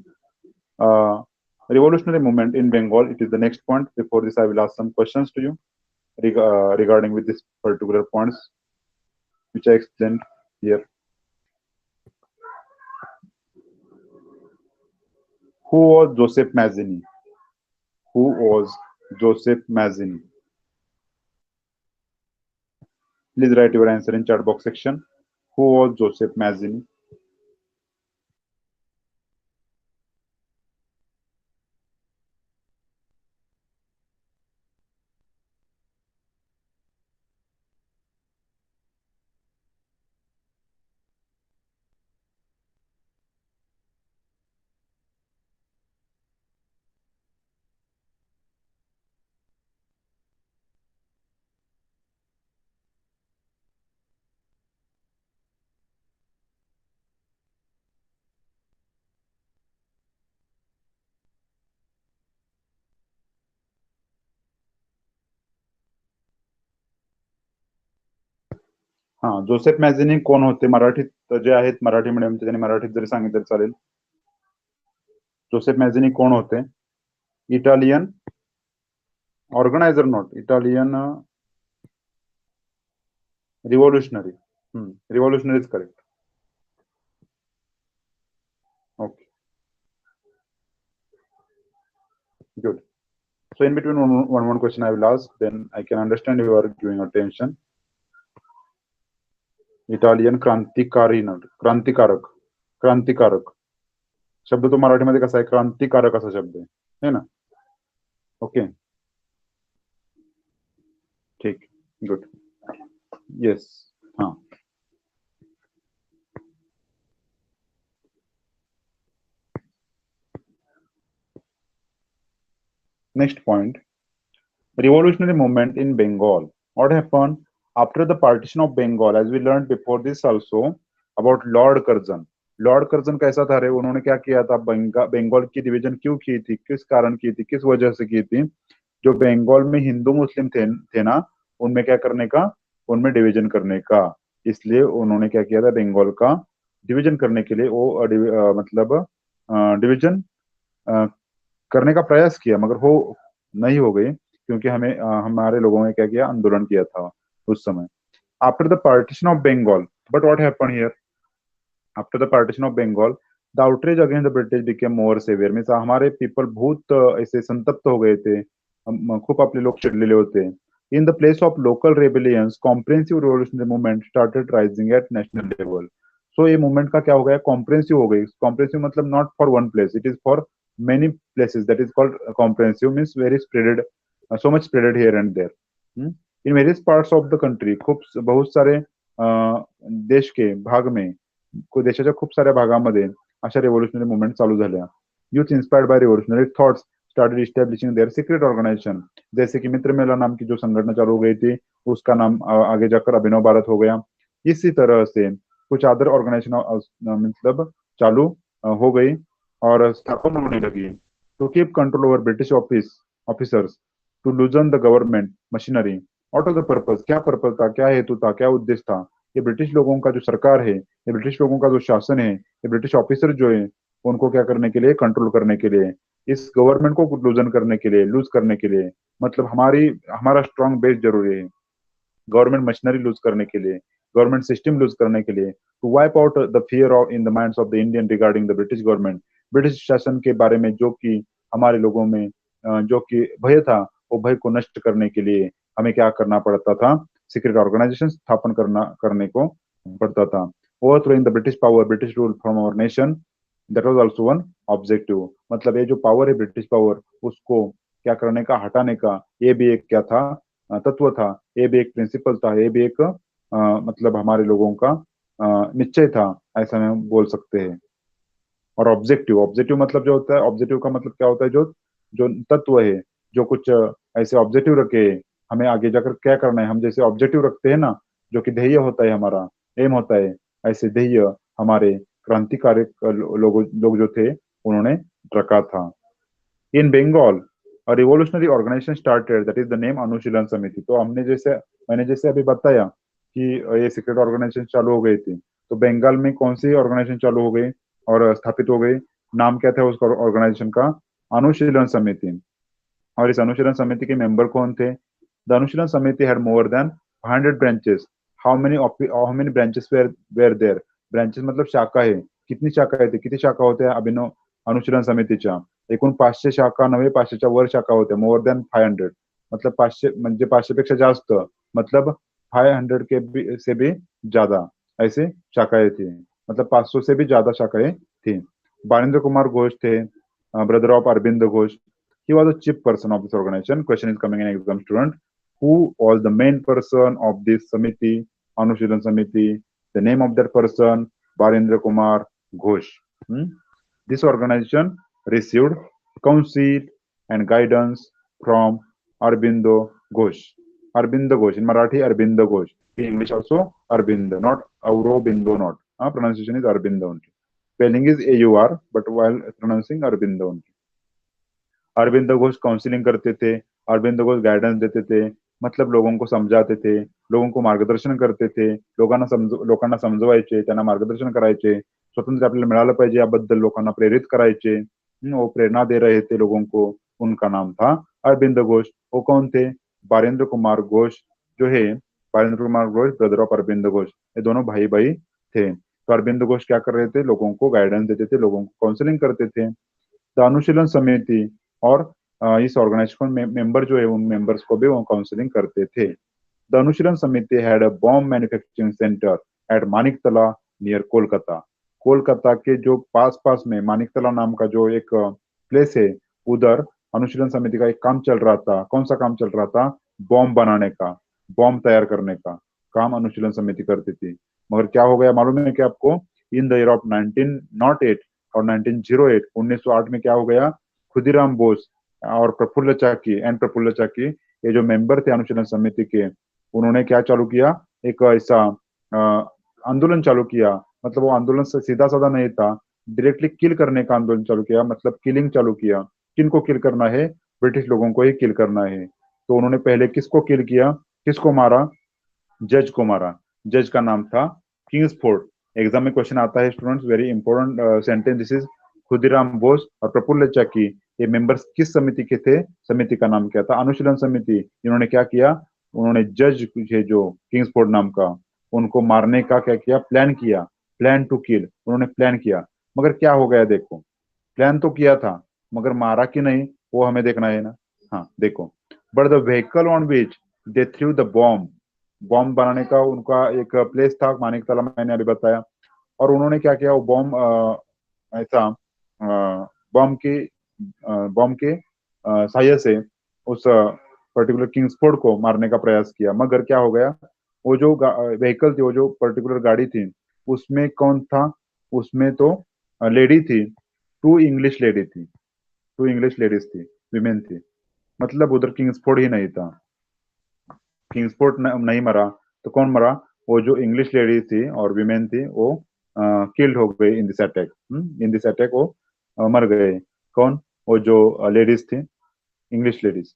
A: Revolutionary movement in Bengal, it is the next point. Before this, I will ask some questions to you regarding with this particular points which I explained here. Who was Joseph Mazzini? Who was Joseph Mazzini? Please write your answer in chat box section. Who was Joseph Mazzini? हाँ, Joseph Mazzini कोण होते? मराठीत जे आहेत मराठी मीडियमचे त्यांनी मराठीत जरी सांगितलं तरी चालेल. जोसेफ मॅझिनी कोण होते? Italian organiser, not Italian revolutionary. Revolutionary is correct. Okay, good. So in between one question I will ask, then I can understand you are giving attention. Italian क्रांतिकारी, नॉट क्रांतिकारक. क्रांतिकारक शब्द तो मराठीमध्ये कसा आहे? क्रांतिकारक असा शब्द आहे ना? ओके, ठीक, गुड. येस. हाँ, next point, revolutionary movement in Bengal. What happened after the partition of Bengal? As we learned before this also about Lord Curzon. Lord Curzon कैसा था रे? उन्होंने क्या किया था? बंगाल की डिवीजन क्यों की थी? किस कारण की थी? किस वजह से की थी? जो बंगाल में हिंदू मुस्लिम थे ना, उनमें क्या करने का? उनमें डिवीजन करने का. इसलिए उन्होंने क्या किया था? बंगाल का डिवीजन करने के लिए वो मतलब डिवीजन करने का प्रयास किया, मगर हो नहीं हो गई, क्योंकि हमारे लोगों ने क्या किया? आंदोलन किया था उस समय. After the partition of Bengal, but what happened here? After the partition of Bengal, the outreach against the British became more severe. Means हमारे पीपल बहुत ऐसे संतप्त हो गए थे, खूप आपले लोक चिडलेले होते. In the place of local rebellions, comprehensive revolutionary movement started rising at national level. So ये मूवमेंट का क्या हो गया? कॉम्प्रिहेंसिव हो गई. कॉम्प्रिहेंसिव मतलब not for one place, it is for many places. That is called comprehensive, means very spreaded, so much spreaded here and there. In various parts of the country, खूप बहुत सारे देश के भाग में, देशाच्या खूप साऱ्या भागामध्ये अशा रिव्होल्युशनरी मुवमेंट चालू झाल्या. Youth inspired by revolutionary thoughts started establishing their secret organisation. जैसे कि मित्र मेला नाम की जो संगठन चालू हो गई थी, उसका नाम आगे जाकर अभिनव भारत हो गया. इसी तरह से कुछ अदर ऑर्गेनाइजेशन मतलब चालू हो गई और स्थापन होने लगी. To keep control over British officers, to loosen the government machinery. What was the purpose? क्या पर्पस था? क्या हेतु था? क्या उद्देश्य था? ये ब्रिटिश लोगों का जो सरकार है, ये ब्रिटिश लोगों का जो शासन है, ये ब्रिटिश ऑफिसर जो है, उनको क्या करने के लिए? कंट्रोल करने के लिए, इस गवर्नमेंट को लूजन करने के लिए, लूज करने के लिए. मतलब हमारा स्ट्रॉन्ग बेस जरूरी है, गवर्नमेंट मशीनरी लूज करने के लिए, गवर्नमेंट सिस्टम लूज करने के लिए. To wipe out the fear of in the minds of the Indian regarding the British government. British शासन के बारे में जो कि हमारे लोगों में जो कि भय था, वो भय को नष्ट करने के लिए हमें क्या करना पड़ता था? सीक्रेट ऑर्गेनाइजेशन स्थापन करने को पड़ता था. Overthrowing the British power, British rule from our nation, that was also one objective. मतलब ये जो पावर है ब्रिटिश पावर, उसको क्या करने का? हटाने का. ये भी एक क्या था? तत्व था, ये भी एक प्रिंसिपल था, ये भी एक मतलब हमारे लोगों का निश्चय था, ऐसा हम बोल सकते हैं। और ऑब्जेक्टिव, ऑब्जेक्टिव मतलब जो होता है, ऑब्जेक्टिव का मतलब क्या होता है, जो जो तत्व है, जो कुछ ऐसे ऑब्जेक्टिव रखे, हमें आगे जाकर क्या करना है, हम जैसे ऑब्जेक्टिव रखते हैं ना, जो कि ध्येय होता है, हमारा एम होता है, ऐसे ध्येय हमारे क्रांतिकारी लोग जो थे उन्होंने रखा था। इन Bengal a revolutionary organization started, that is the name अनुशीलन समिति। तो हमने जैसे, मैंने जैसे अभी बताया कि ये सीक्रेट ऑर्गेनाइजेशन चालू हो गई थी, तो बंगाल में कौन सी ऑर्गेनाइजेशन चालू हो गई और स्थापित हो गई, नाम क्या था उसका ऑर्गेनाइजेशन का, अनुशीलन समिति। और इस अनुशीलन समिति के मेंबर कौन थे? The Anushilan Samiti had more than 100 branches. How many branches were there? Branches मतलब शाखा है, कितनी शाखा थी, किती शाखा होत्या अभिनव अनुशीलन समितीच्या? एकूण 500 शाखा नव्हे, 500च्या वर शाखा होत्या, मोर देन 500, मतलब 500 म्हणजे 500 पेक्षा जास्त, मतलब 500 से भी ज्यादा ऐसे शाखाएं थी, मतलब 500 से भी ज्यादा शाखाएं थी। बारिंद्र कुमार घोष थे, brother of Arvind Ghosh. He was the chief person of this organization. Question is coming in exam student. Who was the main person of this Samiti, Anushilan Samiti? The name of that person, Barendra Kumar Ghosh. Hmm? This organization received counsel and guidance from Arbindo Ghosh. Arbindo Ghosh, in Marathi, Arbindo Ghosh. In English also, Arbindo, not Aurobindo, not. Pronunciation is Arbindo only. Spelling is AUR, but while pronouncing Arbindo only. Arvind Ghosh counselling करते थे, Arvind Ghosh guidance देते थे, मतलब लोगों को समजाते थे, लोगों को मार्गदर्शन करते थे, लोकांना समजवायचे, त्यांना मार्गदर्शन करायचे, स्वतंत्र आपल्याला मिळालं पाहिजे याबद्दल लोकांना प्रेरित करायचे। वो प्रेरणा दे रहे थे लोगों को, उनका नाम था अरविंद घोष। वो कौन थे? बारेंद्र कुमार घोष जो है, बारेंद्र कुमार घोष ब्रदर ऑफ अरविंद घोष, ये दोनों भाई भाई थे। तो अरविंद घोष क्या कर रहे थे? लोगों को गाइडेंस देते थे, लोगों को काउंसलिंग करते थे। द अनुशीलन समिति और इस ऑर्गेनाइजेशन में मेंबर जो है, उन मेंबर्स को भी वो काउंसलिंग करते थे। The Anushilan Samiti had a bomb manufacturing centre at Maniktala near Kolkata. Kolkata के जो पास पास में मानिकतला नाम का जो एक प्लेस है, उधर अनुशीलन समिति का एक काम चल रहा था। कौन सा काम चल रहा था? बॉम्ब बनाने का, बॉम्ब तैयार करने का काम अनुशीलन समिति करती थी। मगर क्या हो गया मालूम है क्या आपको? इन द ईयर ऑफ 1908 और 1908, 1908 में क्या हो गया? खुदीराम बोस और प्रफुल्ल चाकी, ये जो मेंबर थे अनुशीलन समिति के, उन्होंने क्या चालू किया? एक ऐसा आंदोलन चालू किया। मतलब वो आंदोलन से सीधा साधा नहीं था, डायरेक्टली किल करने का आंदोलन चालू किया, मतलब किलिंग चालू किया। किनको किल करना है? ब्रिटिश लोगों को ही किल करना है। तो उन्होंने पहले किसको किल किया, किसको मारा? जज को मारा। जज का नाम था किंग्सफोर्ड। एग्जाम में क्वेश्चन आता है students, very important sentence this is. Khudiram Bose और प्रफुल्ल चाकी ये मेंबर्स किस समिति के थे? समिति का नाम क्या था? अनुशीलन समिति। इन्होंने क्या किया? उन्होंने जज है जो किंग्सफोर्ड नाम का, उनको मारने का क्या किया? प्लान किया। प्लान टू किल, उन्होंने प्लान किया। मगर क्या हो गया देखो, प्लान तो किया था मगर मारा कि नहीं वो हमें देखना है ना। हाँ देखो, but the vehicle on which they through the bomb, bomb बनाने का उनका एक प्लेस था मानिकतला, मैंने अभी बताया। और उन्होंने क्या किया? वो बॉम्ब ऐसा बॉम्ब के सहायता से उस पर्टिकुलर किंग्सफोर्ड को मारने का प्रयास किया। मगर क्या हो गया? वो जो व्हीकल थी, वो जो पर्टिकुलर गाड़ी थी, उसमें कौन था? उसमें तो लेडी थी, टू इंग्लिश लेडी थी, टू इंग्लिश लेडीज थी, विमेन थी। मतलब उधर किंग्सफोर्ड ही नहीं था, किंग्सफोर्ड नहीं मरा तो कौन मरा? वो जो इंग्लिश लेडी थी और विमेन थी, वो किल्ड हो गई in this attack. In this attack वो मर गए। कौन? वो जो लेडीज थी, English ladies.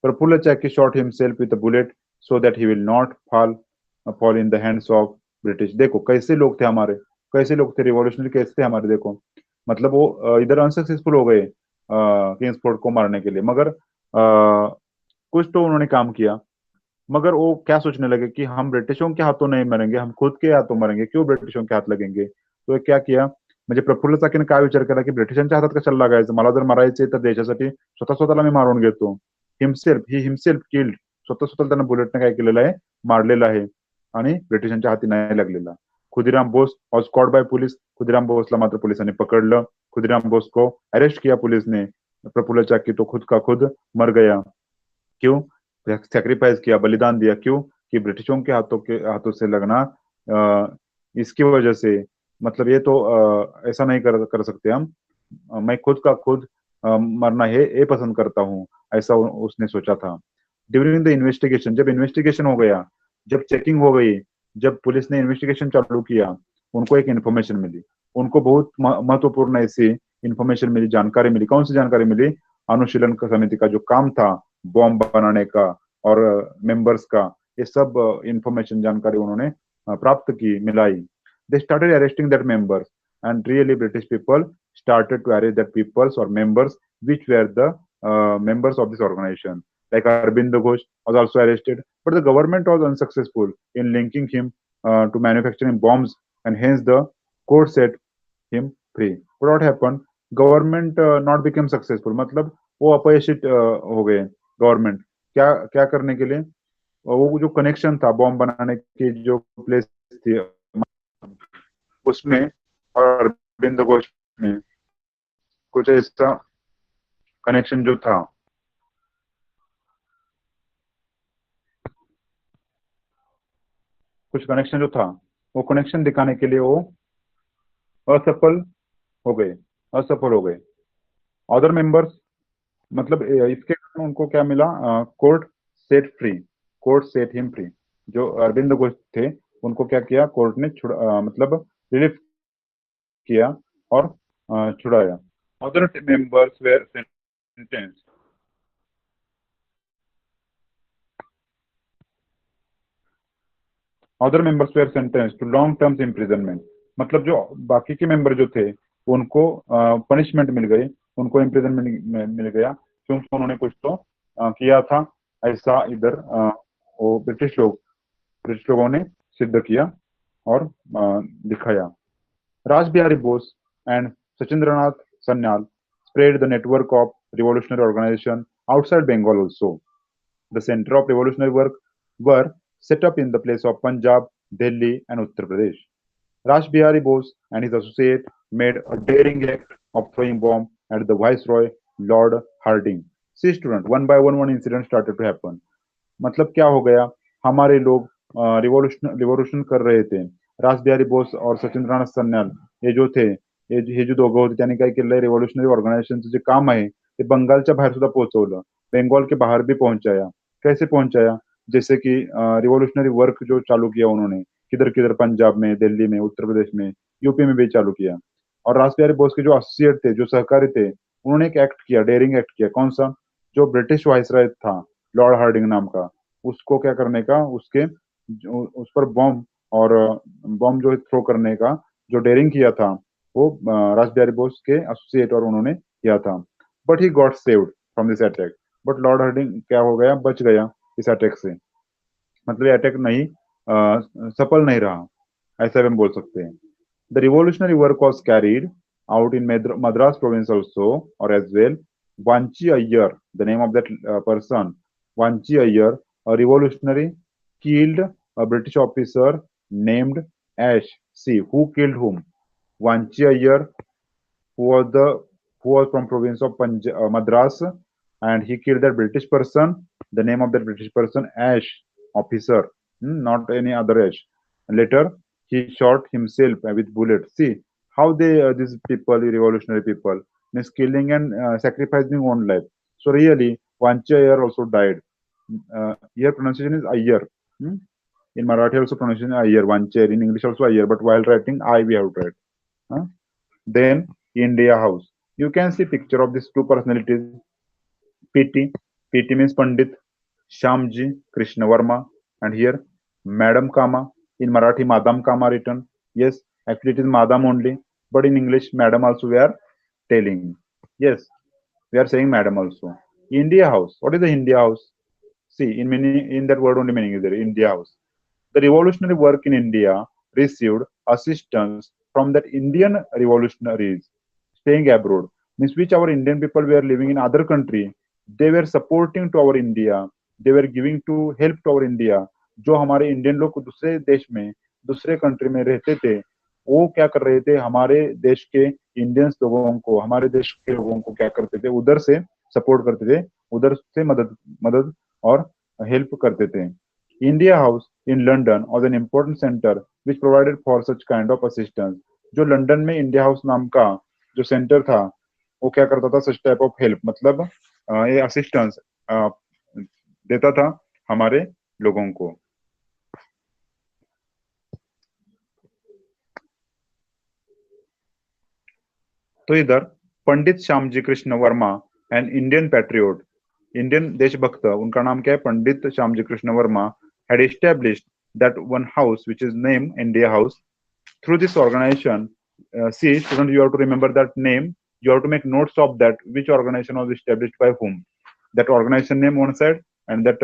A: Prafulla Chaki shot himself with a bullet so that he will not fall in the hands of British. देखो कैसे लोग थे हमारे, कैसे लोग थे, रिवॉल्यूशनरी कैसे थे हमारे। देखो मतलब वो इधर अनसक्सेसफुल हो गए किंग्सफोर्ड को मारने के लिए, मगर कुछ तो उन्होंने काम किया। मगर वो क्या सोचने लगे कि हम ब्रिटिशों के हाथों नहीं मरेंगे, हम खुद के हाथों मरेंगे, क्यों ब्रिटिशों के हाथ लगेंगे? तो क्या किया? म्हणजे प्रफुल्ल चाकीने काय विचार केला की ब्रिटिशांच्या हातात कशाला लागायचं, मला जर मारायचे तर देशासाठी स्वतः स्वतःला मी मारून घेतो। हिमसेल्फ किल्ड, स्वतः स्वतःला त्यानं बुलेटने काय केलेलं आहे? मारलेलं आहे आणि ब्रिटिशांच्या हाती नाही लागलेला। Khudiram Bose was caught by police, Khudiram बोसला मात्र पोलिसांनी पकडलं। खुदीराम बोस को अरेस्ट किया पुलिस ने। प्रफुल्ल चाकी तो खुद का खुद मर गया। क्यों? सेक्रीफाइस किया, बलिदान दिया। क्यों? कि ब्रिटिशों के हाथों से लगना, इसकी वजह से, मतलब ये तो ऐसा नहीं कर कर सकते हम। मैं खुद का खुद मरना है ये पसंद करता हूँ, ऐसा उसने सोचा था। ड्यूरिंग द इन्वेस्टिगेशन, जब इन्वेस्टिगेशन हो गया, जब चेकिंग हो गई, जब पुलिस ने इन्वेस्टिगेशन चालू किया, उनको एक इन्फॉर्मेशन मिली। उनको बहुत महत्वपूर्ण ऐसी इन्फॉर्मेशन मिली, जानकारी मिली। कौन सी जानकारी मिली? अनुशीलन का समिति का जो काम था बॉम्ब बनाने का और मेंबर्स का, ये सब इंफॉर्मेशन, जानकारी उन्होंने प्राप्त की, मिलाई। They started arresting that members, and really British people started to arrest that peoples or members which were the members of this organization. Like Arvind Ghosh was also arrested, but the government was unsuccessful in linking him to manufacturing bombs, and hence the court set him free. But what happened? Government not became successful. मतलब वो अपयशित हो गए। Government क्या क्या करने के लिए? वो जो कनेक्शन था बॉम्ब बनाने की जो प्लेस थी उसमें और अरविंद घोष में कुछ ऐसा कनेक्शन जो था, कुछ कनेक्शन जो था, वो कनेक्शन दिखाने के लिए वो असफल हो गए, असफल हो गए। अदर मेंबर्स, मतलब इसके कारण उनको क्या मिला? Court set free, court set him free. जो अरविंद घोष थे उनको क्या किया? कोर्ट ने मतलब रिलीफ किया और छुड़ाया। Other members were sentence, other members were sentence to long terms imprisonment. मतलब जो बाकी के मेंबर जो थे उनको पनिशमेंट मिल गई, उनको इम्प्रिजनमेंट मिल गया, क्योंकि उन्होंने कुछ तो किया था ऐसा। इधर वो ब्रिटिश लोगों ने सिद्ध किया और दिखाया। Raj Bihari Bose and Sachindranath Sanyal spread the network of revolutionary organization outside Bengal also. The center of revolutionary work were set up in the place of Punjab, Delhi, and Uttar Pradesh. Raj Bihari Bose and his associate made a daring act of throwing bomb at the Viceroy Lord Hardinge. See student, one incident started to happen. मतलब क्या हो गया? हमारे लोग revolution revolution कर रहे थे। रास बिहारी बोस और सचिंद्रनाथ सन्याल हे जो थे, हे जो दोघं होते त्यांनी काय केलंय? रिव्होल्युशनरी ऑर्गनायझेशनचं जे काम आहे ते बंगालच्या बाहेर सुद्धा पोहोचवलं, बंगाल के बाहर भी पहुंचाया। कैसे पहुंचाया? जैसे कि रिवॉल्यूशनरी वर्क जो चालू किया उन्होंने, किधर किधर, पंजाब में, दिल्ली में, उत्तर प्रदेश में, यूपी में भी चालू किया। और रास बिहारी बोस के जो एसोसिएट थे, जो सहकारी थे, उन्होंने एक एक्ट किया, डेयरिंग एक्ट किया। कौन सा? जो ब्रिटिश वायसराय था लॉर्ड हार्डिंग नाम का, उसको क्या करने का, उसके उस पर बॉम्ब और बॉम्ब जो थ्रो करने का जो डेयरिंग किया था, वो रास बिहारी बोस के एसोसिएट और उन्होंने किया था। But he got saved from this attack. But Lord Hardinge क्या हो गया? बच गया इस अटैक से। मतलब ये अटैक नहीं सफल नहीं रहा, ऐसा भी हम बोल सकते हैं। The revolutionary work was carried out in Madras province also, or as well. Vanchi Iyer, the name of that person, Vanchi Iyer, a revolutionary, killed a British officer named Ash. See, who killed whom? Vanchi Iyer, who was the who was from province of Madras, and he killed that British person. The name of that British person, Ash, officer, not any other Ash. Later, he shot himself with bullets. See how they these people, the revolutionary people, means killing and sacrificing own life. So really, Vanchi Iyer also died. Here pronunciation is Iyer. Hmm? In Marathi also pronunciation is Iyer, Vanchi. In English also Iyer, but while writing I we have to write. Huh? Then India House. You can see picture of these two personalities. PT. PT means Pandit Shamji Krishna Varma. And here Madam Kama. In Marathi Madam Kama written. Yes, actually it is Madam only. But in English Madam also we are telling. Yes, we are saying Madam also. India House. What is the India House? See, in that word only meaning is there. India House. The revolutionary work in India received assistance from that Indian revolutionaries staying abroad. Means which our Indian people were living in other country, they were supporting to our India, they were giving to help to our India. जो हमारे Indian लोग दूसरे देश में, दूसरे country में रहते थे, वो क्या कर रहे थे? हमारे देश के इंडियंस लोगों को, हमारे देश के लोगों को क्या करते थे? उधर से सपोर्ट करते थे, उधर से मदद मदद और हेल्प करते थे। India house in London was an important centre which provided for such kind of assistance. जो लंदन में इंडिया हाउस नाम का जो सेंटर था, वो क्या करता था, सच टाइप ऑफ हेल्प, मतलब ये असिस्टेंस देता था हमारे लोगों को। तो इधर Pandit Shyamji Krishna Varma, an Indian patriot, Indian देशभक्त, उनका नाम क्या है, Pandit Shyamji Krishna Varma, had established that one house which is named India House. Through this organization, see students, you have to remember that name, you have to make notes of that, which organization was established by whom, that organization name one side and that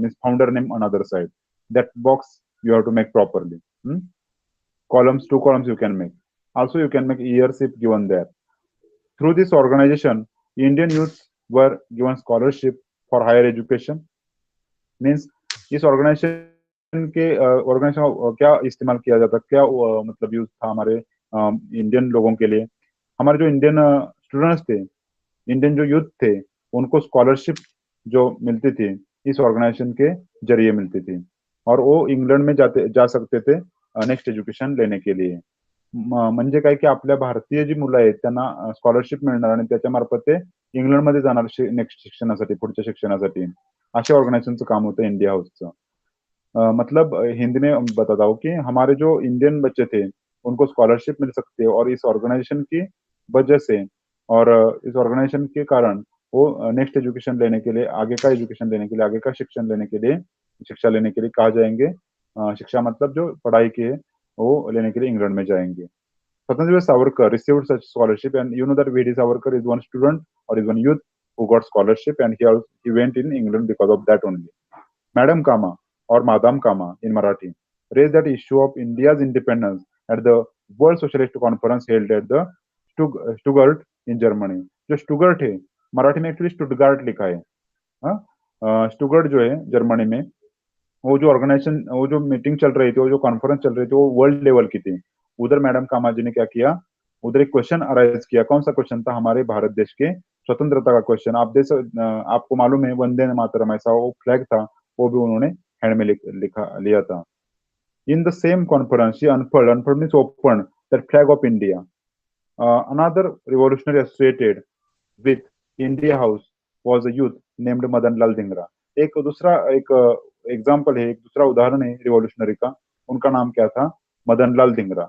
A: means founder name another side. That box you have to make properly. Columns, two columns you can make. Also you can make years if given there. Through this organization, Indian youths were given scholarship for higher education. Means इस organisation के organisation क्या इस्तेमाल किया जाता, क्या मतलब use था हमारे इंडियन लोगों के लिए। हमारे जो इंडियन स्टूडेंट्स थे, इंडियन जो यूथ थे, उनको स्कॉलरशिप जो मिलती थी इस ऑर्गेनाइजेशन के जरिए मिलती थी, और वो इंग्लंड में जा सकते थे नेक्स्ट एज्युकेशन लेने के लिए। म्हणजे काय की आपल्या भारतीय जी मुलं आहेत त्यांना स्कॉलरशिप मिळणार आणि त्याच्या मार्फत ते इंग्लंडमध्ये जाणार नेक्स्ट शिक्षणासाठी, पुढच्या शिक्षणासाठी। अशा ऑर्गेनाइजेशनचं काम होतं इंडिया हाउसचं। मतलब हिंदी में बताता हूँ कि हमारे जो इंडियन बच्चे थे उनको स्कॉलरशिप मिल सकती है, और इस ऑर्गेनाइजेशन की वजह से और इस ऑर्गेनाइजेशन के कारण वो नेक्स्ट एजुकेशन लेने के लिए, आगे का एजुकेशन लेने के लिए, आगे का शिक्षण लेने के लिए, शिक्षा लेने के लिए कहा जाएंगे, शिक्षा मतलब जो पढ़ाई की है वो लेने के लिए इंग्लैंड में जाएंगे। Swatantra Savarkar received such scholarship, and you know that V.D. Savarkar is one student or is one youth who got scholarship, and he went in England because of that only. Madam Kama or Madam Kama in Marathi raised that issue of India's independence at the World Socialist Conference held at the Stuttgart in Germany. जो स्टुगर्ट है, मराठी में actually Stuttgart लिखा है, स्टुगर्ट जो है Germany में, वो जो ऑर्गेनाइजेशन, वो जो मीटिंग चल रही थी, वो जो कॉन्फ्रेंस चल रही थी, वो वर्ल्ड लेवल की थी। उधर मैडम कामाजी ने क्या किया, उधर एक क्वेश्चन अराइज किया। कौन सा क्वेश्चन था, हमारे भारत देश के स्वतंत्रता का क्वेश्चन। आपको मालूम है वंदे मातरम ऐसा वो फ्लैग था, वो भी उन्होंने हैंड में लिया था। In the same conference she unfold means open that flag of India. Another revolutionary associated with India house was a youth named Madan Lal Dhingra. एक दूसरा एक एग्जाम्पल है, एक दूसरा उदाहरण है रिवॉल्यूशनरी का, उनका नाम क्या था, मदन लाल धिंगरा।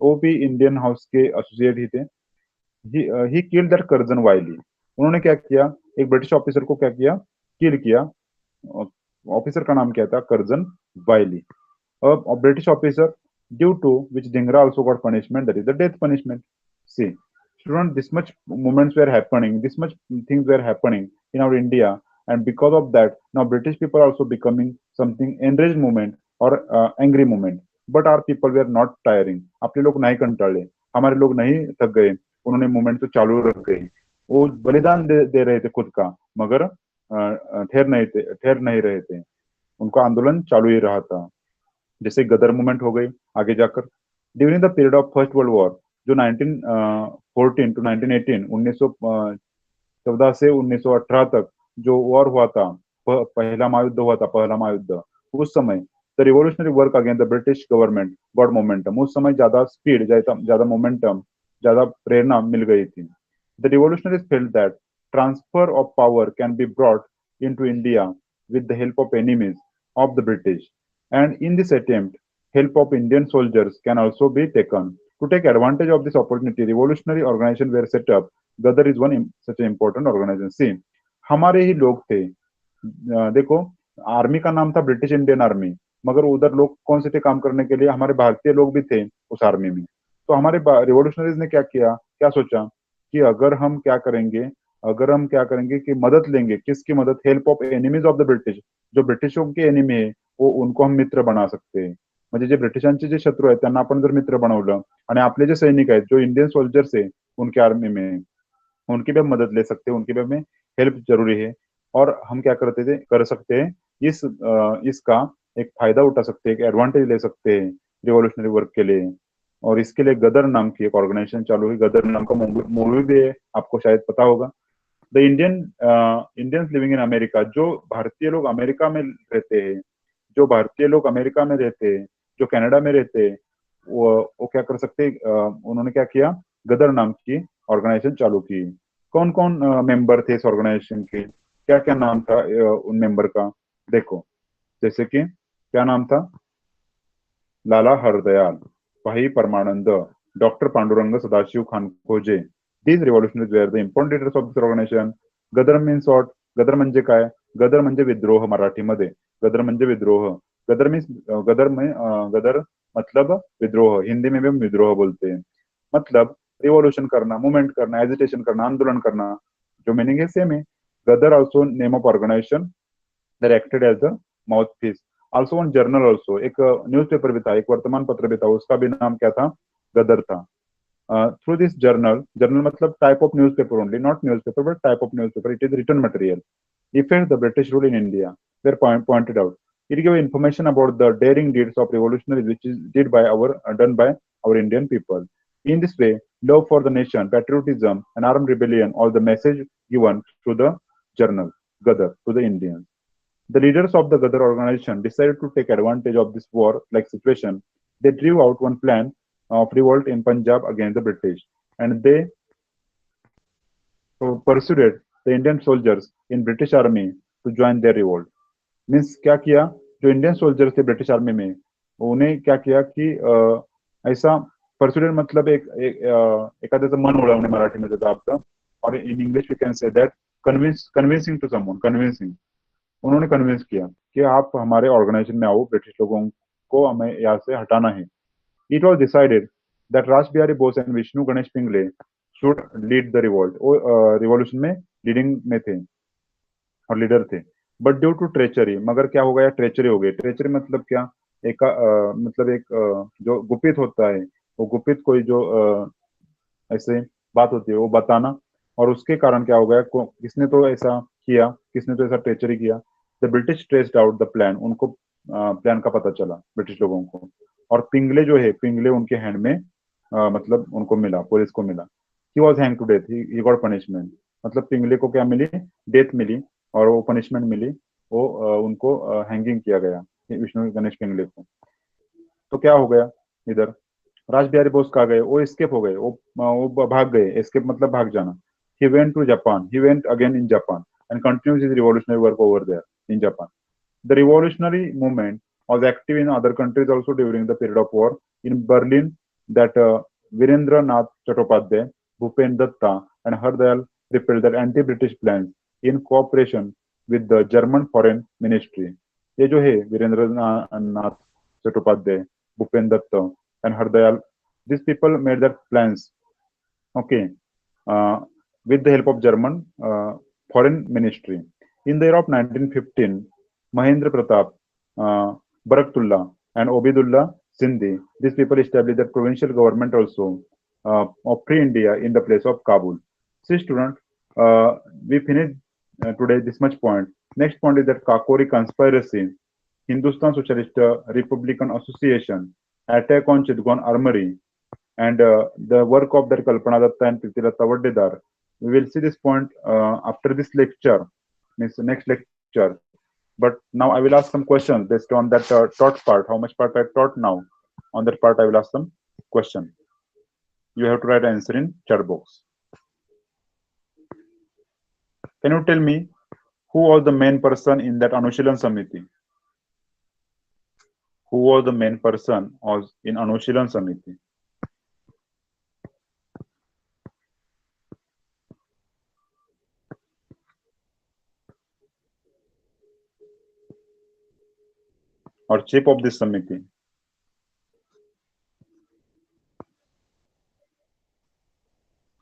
A: वो भी इंडियन हाउस के एसोसिएट ही थे। He killed that Curzon Wyllie. उन्होंने क्या किया, एक ब्रिटिश ऑफिसर को क्या किया, किल किया। ऑफिसर का नाम क्या था, Curzon वाइली। A British officer, due to which Dhingra also got punishment, that is the death punishment. See, student, this much movements were happening, this much things were happening in our India, and because of that, now British people are also becoming something enraged movement or angry movement. But our people were not tiring. अपने लोग नहीं कंटाले, हमारे लोग नहीं थक गए, उन्होंने movement तो चालू रख गई। वो बलिदान दे रहे थे खुद का, मगर ठहर नहीं रहे थे, उनका आंदोलन चालू ही रहा था। जैसे गदर मूवमेंट हो गई आगे जाकर। During the period of first world war, जो 1914 टू 1918, 1914 से 1918 तक जो वॉर हुआ था, पहला महायुद्ध हुआ था, पहला महायुद्ध, उस समय the revolutionary work against the British government got momentum. उस समय ज्यादा स्पीड, ज्यादा मोमेंटम, ज्यादा प्रेरणा मिल गई थी। The revolutionaries felt that transfer of power can be brought into India with the help of enemies of the British, and in this attempt, help of Indian soldiers can also be taken. To take advantage of this opportunity, revolutionary organizations were set up. Gadar is one such an important organization. See, हमारे ही लोग थे। देखो, army का नाम था British Indian army, मगर उधर लोग कौन से थे काम करने के लिए, हमारे भारतीय लोग भी थे उस आर्मी में। तो हमारे रिवोल्यूशनरीज ने क्या किया, क्या सोचा कि अगर हम क्या करेंगे कि मदद लेंगे, किसकी मदद, help of enemies of the British. जो ब्रिटिशों के एनिमी आहे वो उनको हम मित्र बना सकते हैं। म्हणजे जे ब्रिटिशांचे जे शत्रू आहेत त्यांना आपण जर मित्र बनवलं आणि आपले जे सैनिक आहेत, जो इंडियन सोल्जर्स है उनके आर्मी में, उनकी भी हम मदद ले सकते हैं, उनकी भी हमें हेल्प जरूरी है। और हम क्या कर सकते हैं, इसका एक फायदा उठा सकते हैं, एक एडवांटेज ले सकते हैं रिवॉल्यूशनरी वर्क के लिए। और इसके लिए गदर नाम की एक ऑर्गेनाइजेशन चालू हुई। गदर नाम का मूवी भी है, आपको शायद पता होगा। The Indians living in America, जो भारतीय लोग अमेरिका में रहते हैं, जो भारतीय लोग अमेरिका में रहते हैं, जो कनाडा में रहते हैं, वो क्या कर सकते, उन्होंने क्या किया, गदर नाम की ऑर्गेनाइजेशन चालू की। कौन कौन मेंबर थे इस ऑर्गेनाइजेशन के, क्या क्या नाम था उन मेंबर का, देखो, जैसे कि क्या नाम था, Lala Hardayal, Bhai Parmanand, doctor Pandurang Sadashiv Khankhoje. These revolutionaries were the important leaders of this organization. Ghadar means what, Ghadar म्हणजे काय, गदर म्हणजे विद्रोह मराठीमध्ये, गदर म्हणजे विद्रोह, गदर मीन्स गदर में गदर मतलब विद्रोह, हिंदी में भी हम विद्रोह बोलते हैं, मतलब रिवॉल्यूशन करना, मूवमेंट करना, एजिटेशन करना, आंदोलन करना, जो मीनिंग है सेम है. Ghadar also name of organization, that acted as the mouthpiece. Also one journal also, एक न्यूज़पेपर भी था, एक वर्तमान पत्र भी था, उसका भी नाम क्या था, गदर था. Through this journal, journal मतलब type of newspaper only, not newspaper but type of newspaper, it is written material. Effect the British rule in India were pointed out. It gave information about the daring deeds of revolutionaries which is done by our Indian people. In this way, love for the nation, patriotism, and armed rebellion, all the message given through the journal Gadar to the Indians. The leaders of the Gadar organization decided to take advantage of this war-like situation. They drew out one plan of revolt in Punjab against the British, and they persuaded the Indian soldiers in British army to join their revolt. Means क्या किया, जो Indian soldiers थे British army में, उन्हें क्या किया कि ऐसा परसुडेड मतलब एखाद्याचं मन उडवणे मराठीमध्ये होतं आपलं, और in English we can say that convincing to someone, convincing, उन्होंने कन्विंस किया कि आप हमारे ऑर्गेनाइजेशन में आओ, ब्रिटिश लोगों को हमें यहाँ से हटाना है. It was decided that Raj Bihari Bose and Vishnu Ganesh Pingle should lead the revolt. वो रिवॉल्यूशन में लीडिंग में थे और लीडर थे. बट ड्यू टू ट्रेचरी, मगर क्या हो गया, ट्रेचरी हो गई. ट्रेचरी मतलब क्या, एक मतलब एक जो गुपित होता है, वो गुपित कोई जो ऐसे बात होती है वो बताना, और उसके कारण क्या हो गया, किसने तो ऐसा किया, किसने तो ऐसा ट्रेचरी किया. The British traced out the plan, उनको प्लान का पता चला ब्रिटिश लोगों को, और पिंगले जो है, पिंगले उनके हैंड में मतलब उनको मिला, पुलिस को मिला. He was hang to death, he got punishment, मतलब पिंगले को क्या मिली, डेथ मिली, और वो पनिशमेंट मिली, वो उनको हैंगिंग किया गया, विष्णु गणेश पिंगले को. तो क्या हो गया इधर, राज बिहारी बोस कहा गए, वो एस्केप हो गए, वो भाग गए, एस्केप मतलब भाग जाना. He went to Japan, he went again in Japan and continues his revolutionary work over there in Japan. The revolutionary movement was active in other countries also during the period of war. In Berlin, that Virendra Nath Chattopadhyay, Bhupen Datta, and Hardayal repelled the anti-British plans in cooperation with the German Foreign Ministry. ये जो है वीरेंद्र नाथ Chattopadhyay, Bhupen Dutt, and Hardayal, these people made their plans, okay, with the help of German Foreign Ministry. In the year of 1915, Mahendra Pratap, Baraktullah, and Obidullah Sindhi, these people established the provincial government also of Free India in the place of Kabul. See, student, we finished today this much point. Next point is that Kakori conspiracy, Hindustan Socialist Republican Association, attack on Chitwan Armory, and the work of that Kalpana Datta and Pritila Tavaddedar. We will see this point after this lecture, means next lecture. But now I will ask some questions based on that taught part, how much part I taught now. On that part, I will ask some question. You have to write an answer in chat box. Can you tell me who was the main person in that Anushilan Samiti? Who was the main person in Anushilan Samiti? Or chief of this Samiti?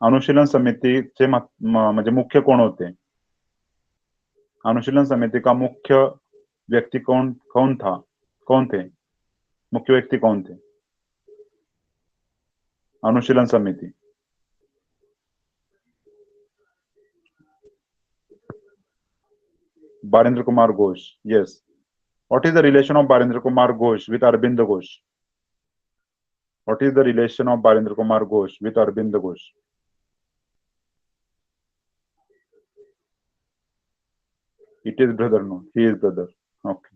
A: अनुशीलन समितीचे म्हणजे मुख्य कोण होते? अनुशीलन समिति का मुख्य व्यक्ति कौन था, कौन थे, मुख्य व्यक्ति कौन थे अनुशीलन समिति? Barendra Kumar Ghosh. Yes. What is the relation of Barendra Kumar Ghosh with Arvind Ghosh? What is the relation of Barendra Kumar Ghosh with Arvind Ghosh? It is brother. No, he is brother. Okay.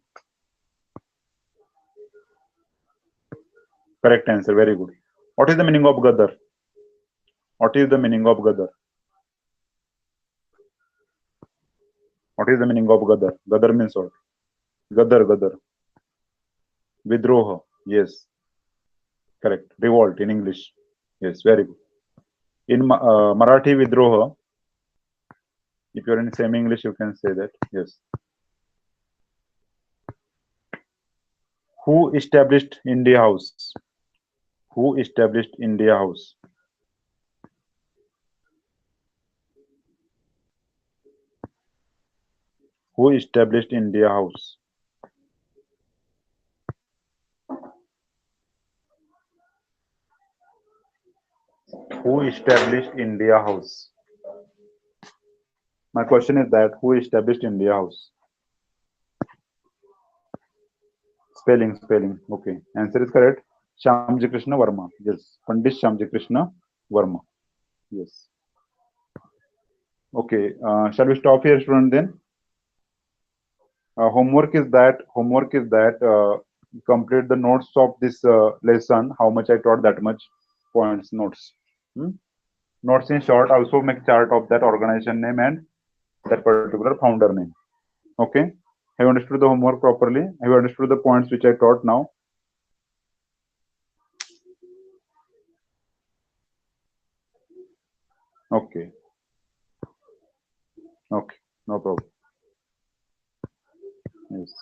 A: Correct answer. Very good. What is the meaning of Gadar? What is the meaning of Gadar? What is the meaning of Gadar? Gadar means what? Gadar, Gadar. Vidroha. Yes. Correct. Revolt in English. Yes. Very good. In Marathi, Vidroha. If you're in same English, you can say that. Yes. Who established India House? Who established India House? Who established India House? Who established India House? My question is that who established India House? Spelling, spelling. Okay. Answer is correct. Shyamji Krishna Verma. Yes. Pandit Shyamji Krishna Verma. Yes. Okay. Shall we stop here, student? Then homework is that complete the notes of this lesson. How much I taught, that much points notes. Hmm? Notes in short. Also make chart of that organization name and that particular founder name. Okay. Have you understood the homework properly? Have you understood the points which I taught now? Okay. Okay. No problem. Yes.